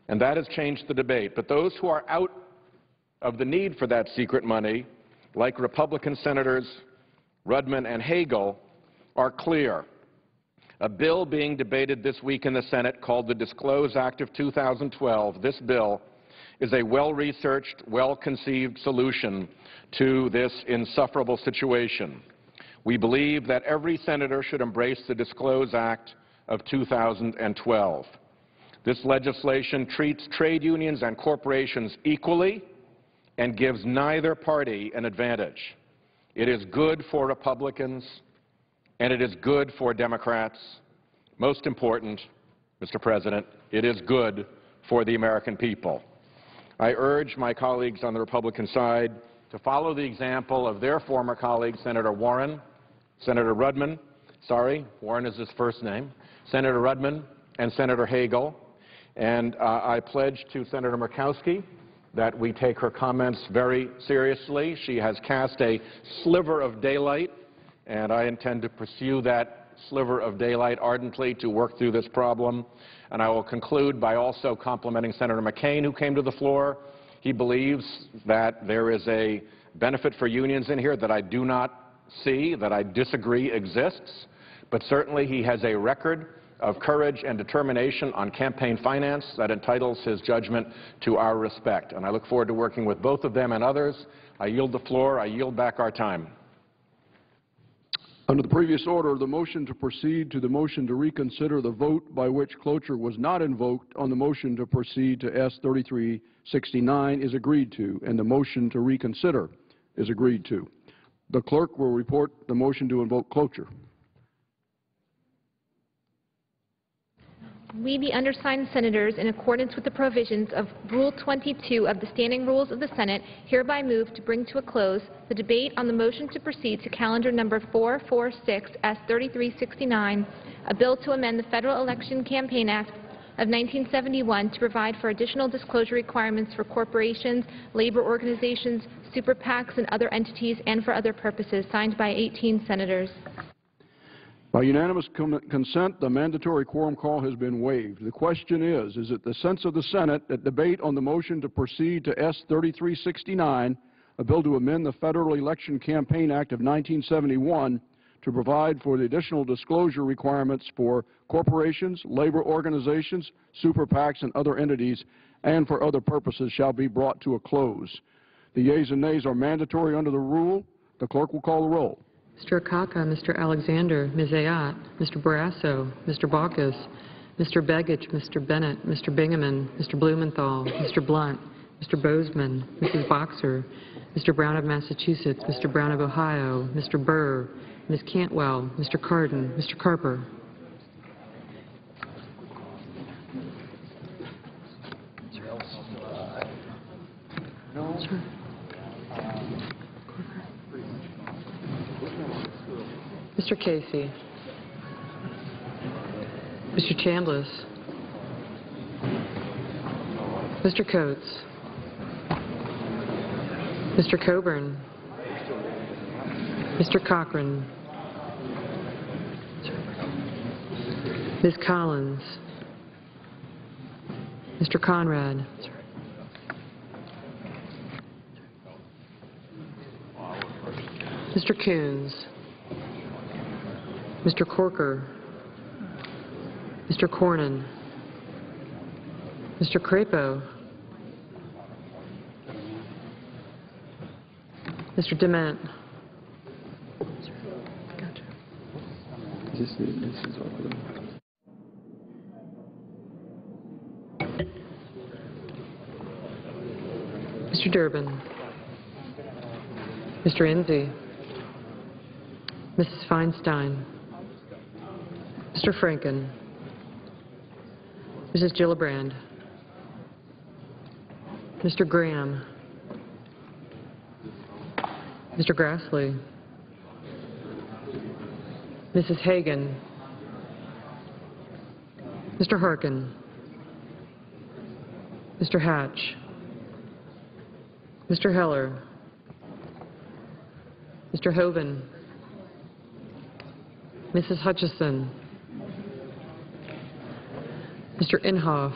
And that has changed the debate. But those who are out of the need for that secret money, like Republican Senators Rudman and Hagel, are clear. A bill being debated this week in the Senate called the Disclose Act of 2012, this bill is a well-researched, well-conceived solution to this insufferable situation. We believe that every senator should embrace the Disclose Act of 2012. This legislation treats trade unions and corporations equally and gives neither party an advantage. It is good for Republicans and it is good for Democrats. Most important, Mr. President, it is good for the American people. I urge my colleagues on the Republican side to follow the example of their former colleagues, Senator Warren, Senator Rudman, Warren is his first name, Senator Rudman and Senator Hagel. And I pledge to Senator Murkowski that we take her comments very seriously. She has cast a sliver of daylight, and I intend to pursue that sliver of daylight ardently to work through this problem. And I will conclude by also complimenting Senator McCain, who came to the floor. He believes that there is a benefit for unions in here that I do not see, that I disagree exists, but certainly he has a record of courage and determination on campaign finance that entitles his judgment to our respect. And I look forward to working with both of them and others. I yield the floor. I yield back our time. Under the previous order, the motion to proceed to the motion to reconsider the vote by which cloture was not invoked on the motion to proceed to S-3369 is agreed to, and the motion to reconsider is agreed to. The clerk will report the motion to invoke cloture. We, the undersigned senators, in accordance with the provisions of Rule 22 of the Standing Rules of the Senate, hereby move to bring to a close the debate on the motion to proceed to calendar number 446 S-3369, a bill to amend the Federal Election Campaign Act of 1971 to provide for additional disclosure requirements for corporations, labor organizations, super PACs, and other entities, and for other purposes, signed by 18 senators. By unanimous consent, the mandatory quorum call has been waived. The question is it the sense of the Senate that debate on the motion to proceed to S-3369, a bill to amend the Federal Election Campaign Act of 1971 to provide for the additional disclosure requirements for corporations, labor organizations, super PACs, and other entities, and for other purposes shall be brought to a close. The yeas and nays are mandatory under the rule. The clerk will call the roll. Mr. Akaka, Mr. Alexander, Ms. Ayotte, Mr. Barrasso, Mr. Baucus, Mr. Begich, Mr. Bennett, Mr. Bingaman, Mr. Blumenthal, Mr. Blunt, Mr. Bozeman, Mrs. Boxer, Mr. Brown of Massachusetts, Mr. Brown of Ohio, Mr. Burr, Ms. Cantwell, Mr. Cardin, Mr. Carper. Mr. Casey. Mr. Chambliss. Mr. Coates. Mr. Coburn. Mr. Cochran. Ms. Collins. Mr. Conrad. Mr. Coons. Mr. Corker. Mr. Cornyn. Mr. Crapo. Mr. Dement. Mr. Durbin. Mr. Enzi. Mrs. Feinstein. Mr. Franken. Mrs. Gillibrand. Mr. Graham. Mr. Grassley. Mrs. Hagan. Mr. Harkin. Mr. Hatch. Mr. Heller. Mr. Hoven. Mrs. Hutchison. Mr. Inhofe.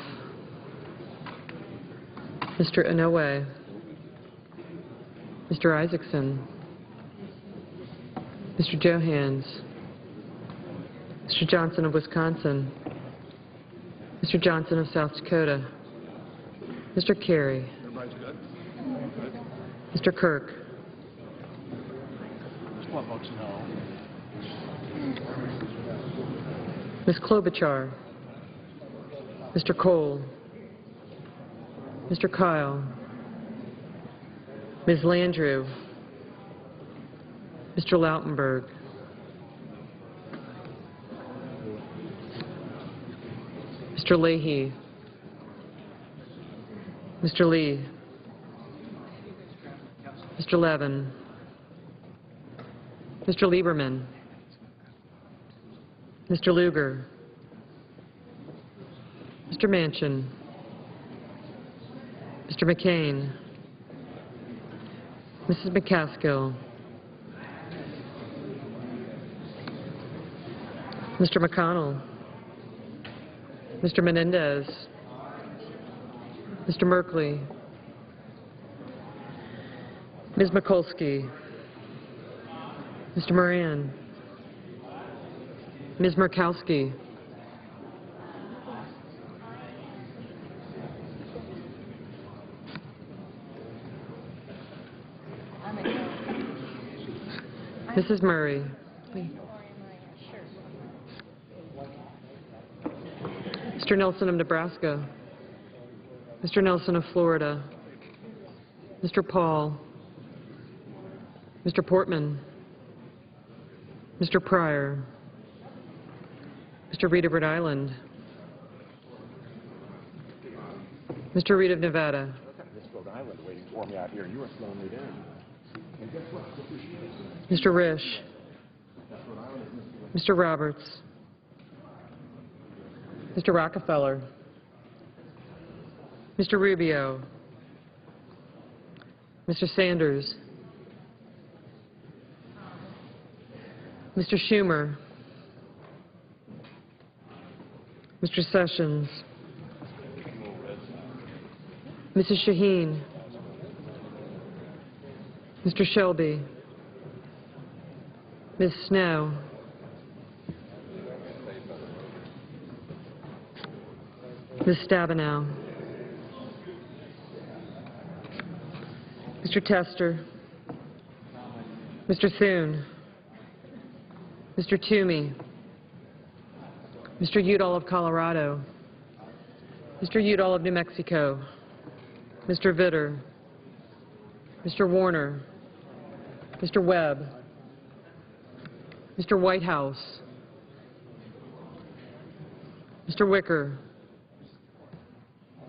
Mr. Inouye. Mr. Isaacson. Mr. Johans. Mr. Johnson of Wisconsin. Mr. Johnson of South Dakota. Mr. Kerry. Mr. Kirk. Ms. Klobuchar. Mr. Cole. Mr. Kyle. Ms. Landrieu. Mr. Lautenberg. Mr. Leahy. Mr. Lee. Mr. Levin. Mr. Lieberman. Mr. Lugar. Mr. Manchin. Mr. McCain. Mrs. McCaskill. Mr. McConnell. Mr. Menendez. Mr. Merkley. Ms. Mikulski. Mr. Moran. Ms. Murkowski. Mrs. Murray. Mr. Nelson of Nebraska. Mr. Nelson of Florida. Mr. Paul. Mr. Portman. Mr. Pryor. Mr. Reed of Rhode Island. Mr. Reed of Nevada. Rhode Island waiting for me out here. You were slowing me down. Mr. Risch. Mr. Roberts. Mr. Rockefeller. Mr. Rubio. Mr. Sanders. Mr. Schumer. Mr. Sessions. Mrs. Shaheen. Mr. Shelby. Ms. Snow. Ms. Stabenow. Mr. Tester. Mr. Thune. Mr. Toomey. Mr. Udall of Colorado, Mr. Udall of New Mexico, Mr. Vitter, Mr. Warner, Mr. Webb, Mr. Whitehouse, Mr. Wicker,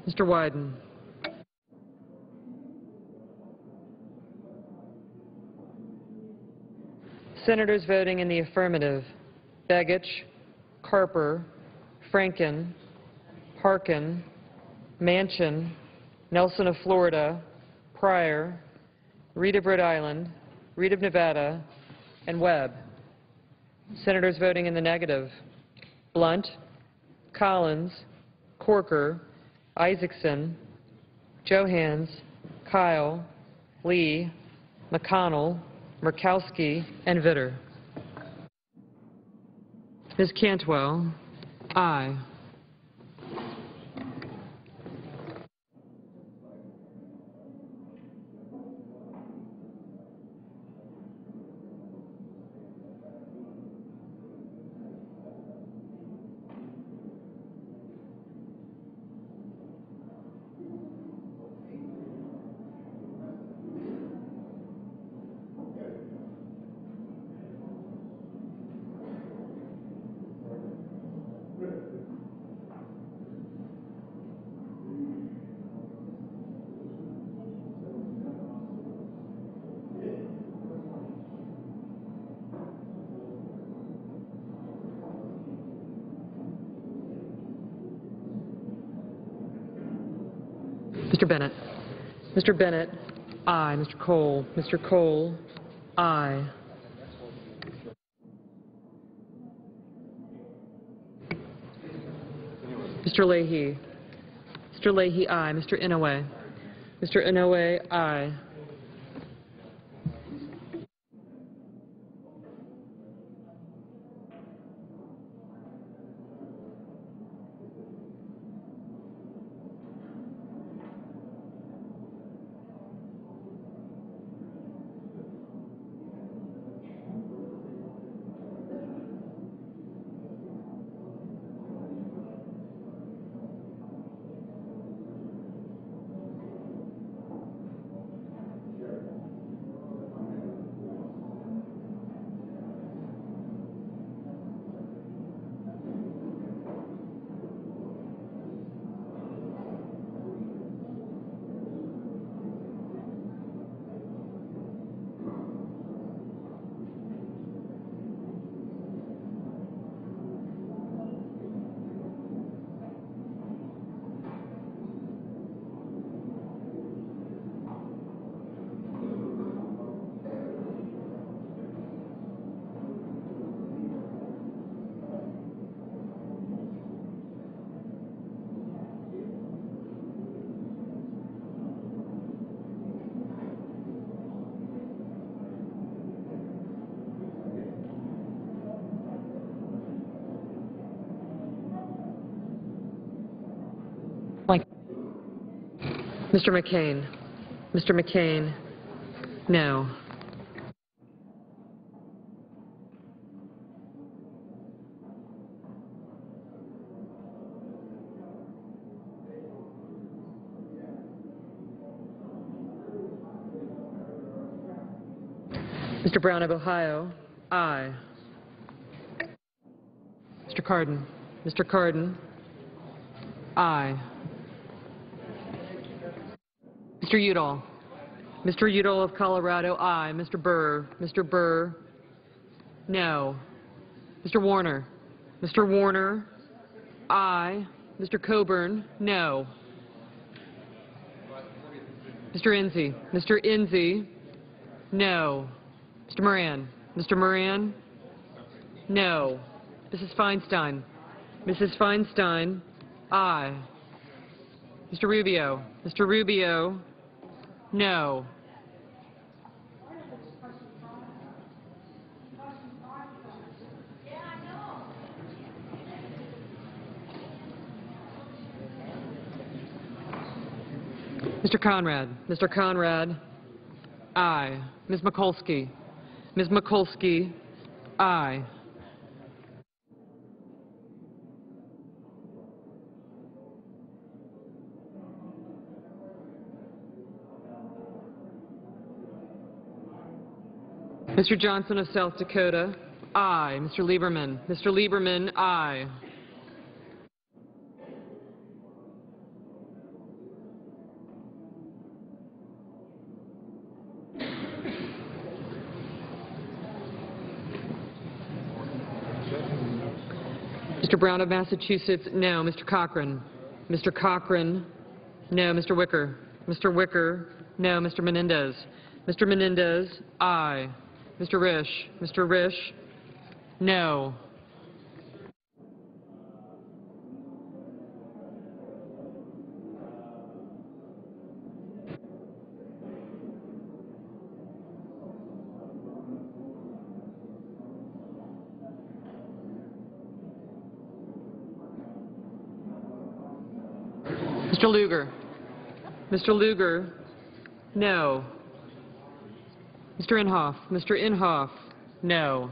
Mr. Wyden. Senators voting in the affirmative: Begich, Carper, Franken, Harkin, Manchin, Nelson of Florida, Pryor, Reed of Rhode Island, Reed of Nevada, and Webb. Senators voting in the negative: Blunt, Collins, Corker, Isaacson, Johans, Kyle, Lee, McConnell, Murkowski, and Vitter. Ms. Cantwell, aye. Mr. Bennett. Mr. Bennett, aye. Mr. Cole. Mr. Cole, aye. Mr. Leahy. Mr. Leahy, aye. Mr. Inouye. Mr. Inouye, aye. Mr. McCain. Mr. McCain, no. Mr. Brown of Ohio, aye. Mr. Cardin. Mr. Cardin, aye. Mr. Udall. Mr. Udall of Colorado, aye. Mr. Burr. Mr. Burr, no. Mr. Warner. Mr. Warner, aye. Mr. Coburn, no. Mr. Enzi. Mr. Enzi, no. Mr. Moran. Mr. Moran, no. Mrs. Feinstein. Mrs. Feinstein, aye. Mr. Rubio. Mr. Rubio, no. Mr. Conrad. Mr. Conrad, aye. Ms. Mikulski. Ms. Mikulski, aye. Mr. Johnson of South Dakota, aye. Mr. Lieberman. Mr. Lieberman, aye. Mr. Brown of Massachusetts, no. Mr. Cochran. Mr. Cochran, no. Mr. Wicker. Mr. Wicker, no. Mr. Menendez. Mr. Menendez, aye. Mr. Risch. Mr. Risch, no. Mr. Lugar. Mr. Lugar, no. Mr. Inhofe. Mr. Inhofe, no.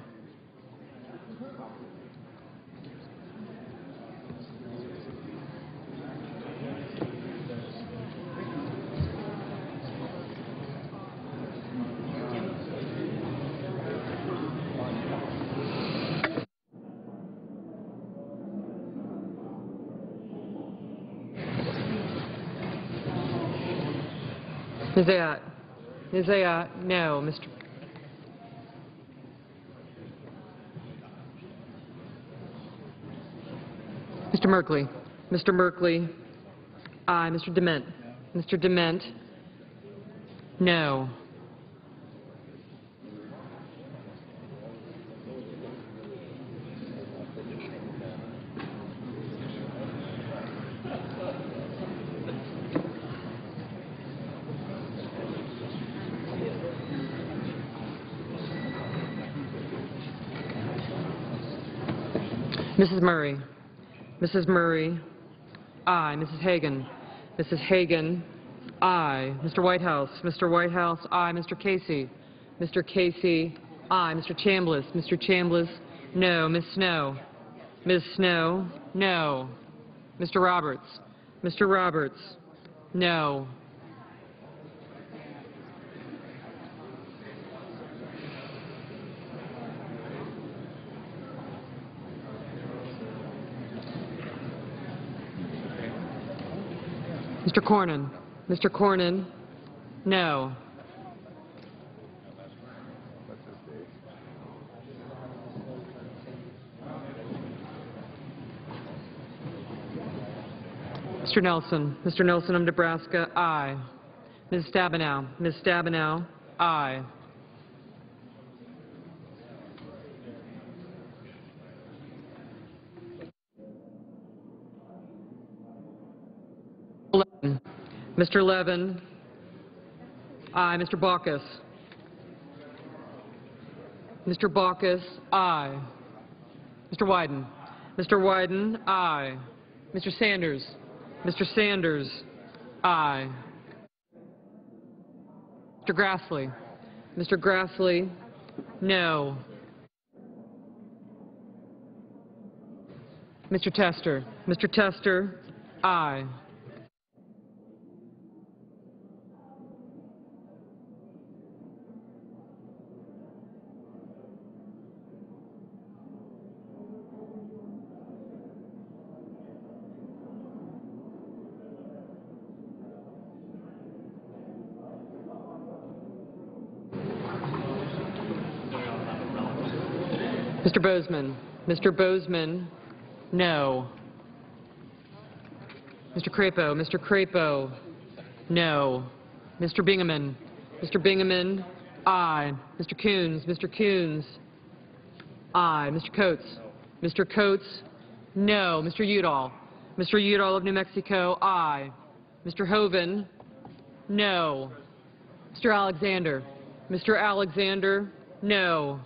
Ms. Ayotte. Ms. Ayotte, no. Mr. Merkley. Mr. Merkley, aye. Mr. Dement. Mr. Dement, no. Mrs. Murray. Mrs. Murray, aye. Mrs. Hagan. Mrs. Hagan, aye. Mr. Whitehouse. Mr. Whitehouse, aye. Mr. Casey. Mr. Casey, aye. Mr. Chambliss. Mr. Chambliss, no. Ms. Snow. Ms. Snow, no. Mr. Roberts. Mr. Roberts, no. Mr. Cornyn. Mr. Cornyn, no. Mr. Nelson. Mr. Nelson of Nebraska, aye. Ms. Stabenow. Ms. Stabenow, aye. Mr. Levin, aye. Mr. Baucus. Mr. Baucus, aye. Mr. Wyden. Mr. Wyden, aye. Mr. Sanders. Mr. Sanders, aye. Mr. Grassley. Mr. Grassley, no. Mr. Tester. Mr. Tester, aye. Mr. Bozeman. Mr. Bozeman, no. Mr. Crapo. Mr. Crapo, no. Mr. Bingaman. Mr. Bingaman, aye. Mr. Coons. Mr. Coons, aye. Mr. Coates. Mr. Coates, no. Mr. Udall. Mr. Udall of New Mexico, aye. Mr. Hoeven, no. Mr. Alexander. Mr. Alexander, no.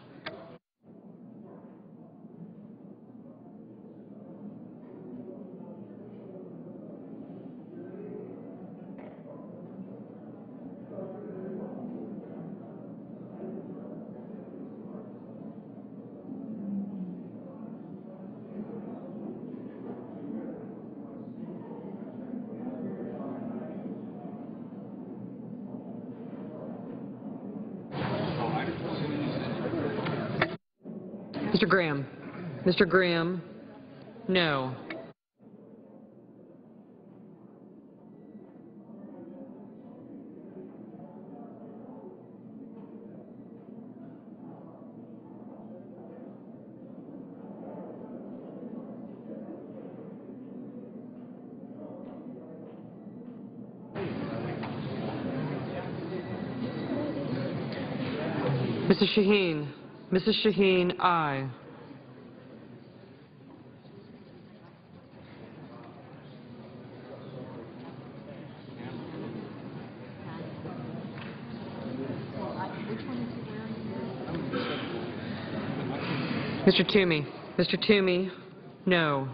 Mr. Graham. Mr. Graham, no. Mrs. Shaheen. Mrs. Shaheen, aye. Mr. Toomey. Mr. Toomey, no.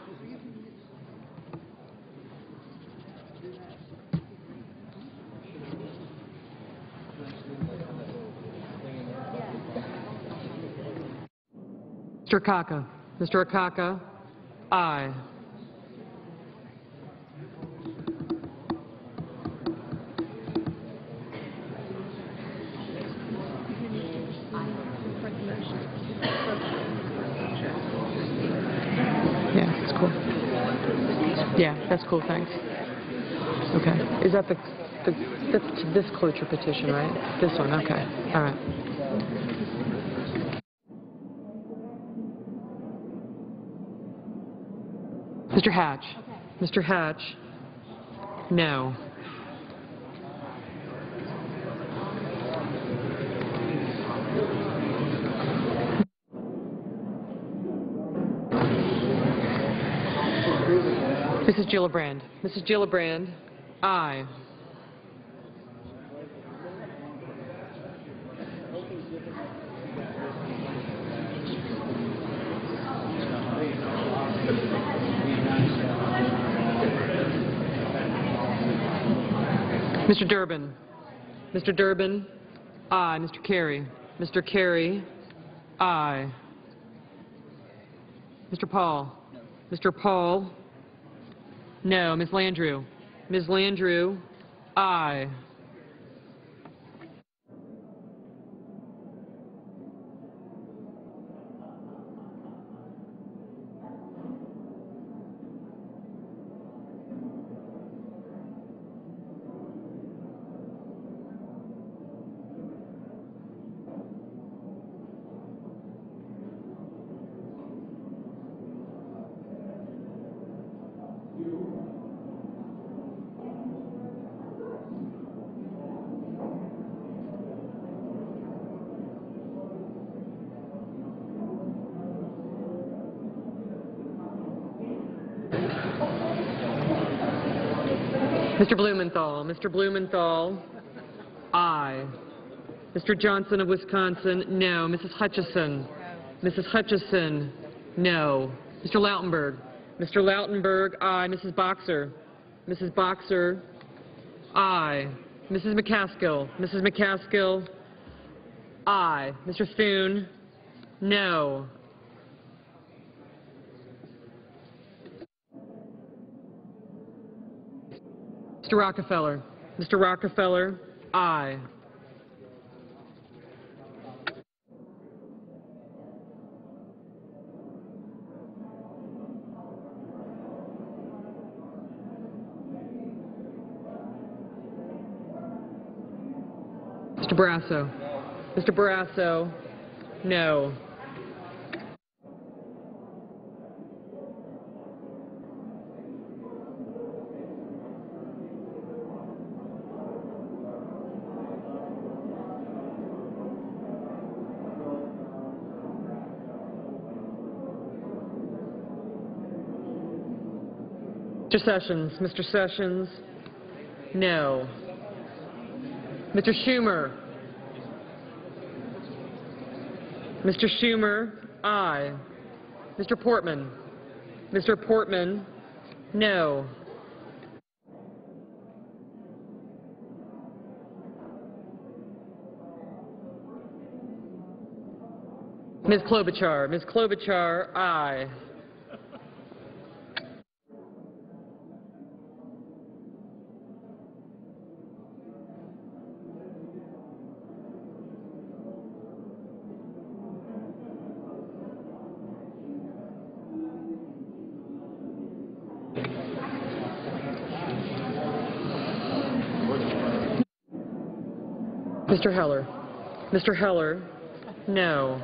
Mr. Akaka. Mr. Akaka, aye. Yeah, that's cool. Yeah, that's cool, thanks. Okay. Is that this cloture petition, right? This one, okay. All right. Mr. Hatch. Mr. Hatch, no. Mrs. Gillibrand. Mrs. Gillibrand, aye. Mr. Durbin. Mr. Durbin, aye. Mr. Carey. Mr. Carey, aye. Mr. Paul. Mr. Paul, no. Ms. Landrieu. Ms. Landrieu, aye. Mr. Blumenthal. Mr. Blumenthal, aye. Mr. Johnson of Wisconsin, no. Mrs. Hutchison. Mrs. Hutchison, no. Mr. Lautenberg. Mr. Lautenberg, aye. Mrs. Boxer. Mrs. Boxer, aye. Mrs. McCaskill. Mrs. McCaskill, aye. Mr. Thune, no. Mr. Rockefeller. Mr. Rockefeller, aye. Mr. Barrasso. Mr. Barrasso, no. Mr. Sessions. Mr. Sessions, no. Mr. Schumer. Mr. Schumer, aye. Mr. Portman. Mr. Portman, no. Ms. Klobuchar. Ms. Klobuchar, aye. Mr. Heller. Mr. Heller, no.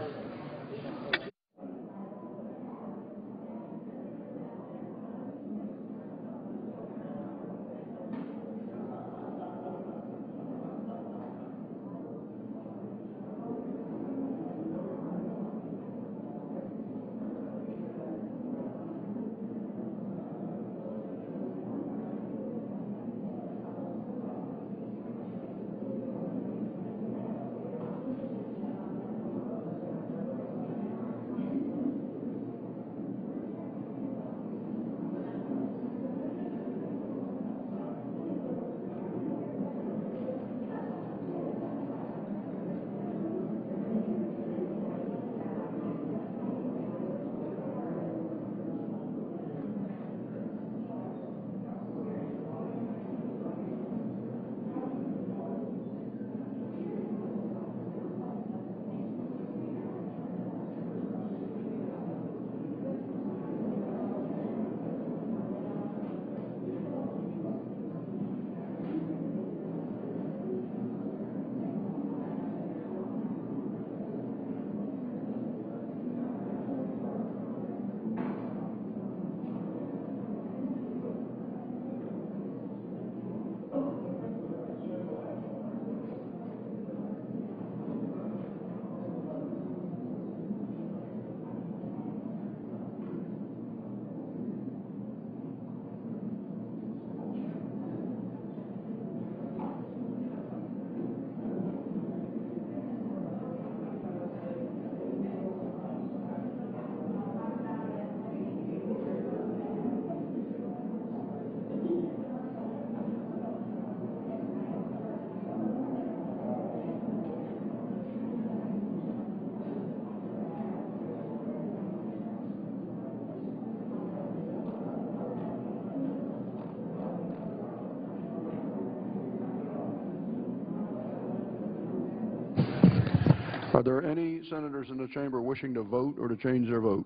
Are there any senators in the chamber wishing to vote or to change their vote?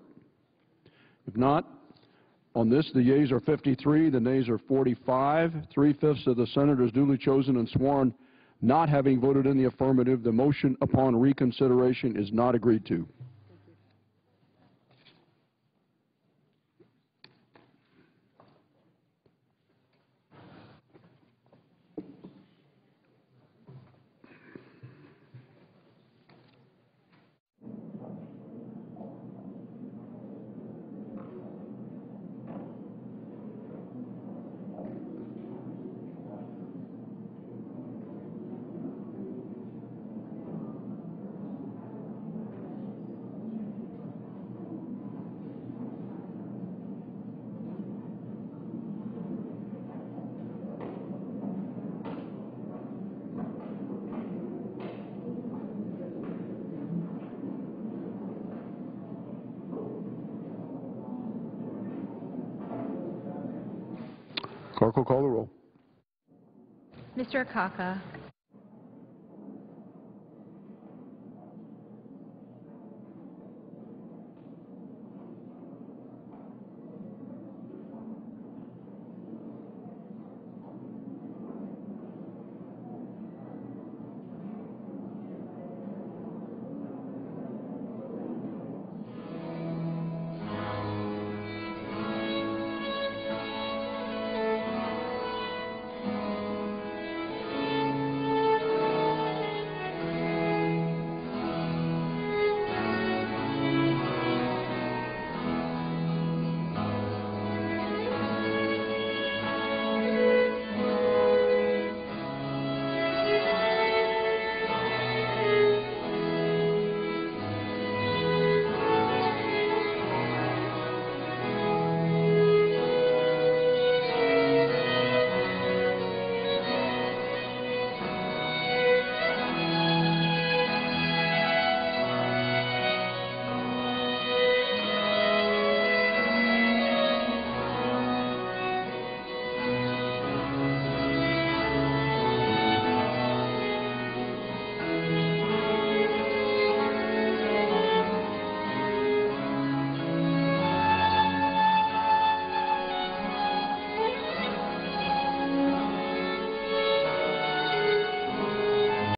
If not, on this, the yeas are 53, the nays are 45. 3/5 of the senators duly chosen and sworn not having voted in the affirmative. The motion upon reconsideration is not agreed to. Clerk will call the roll. Mr. Akaka.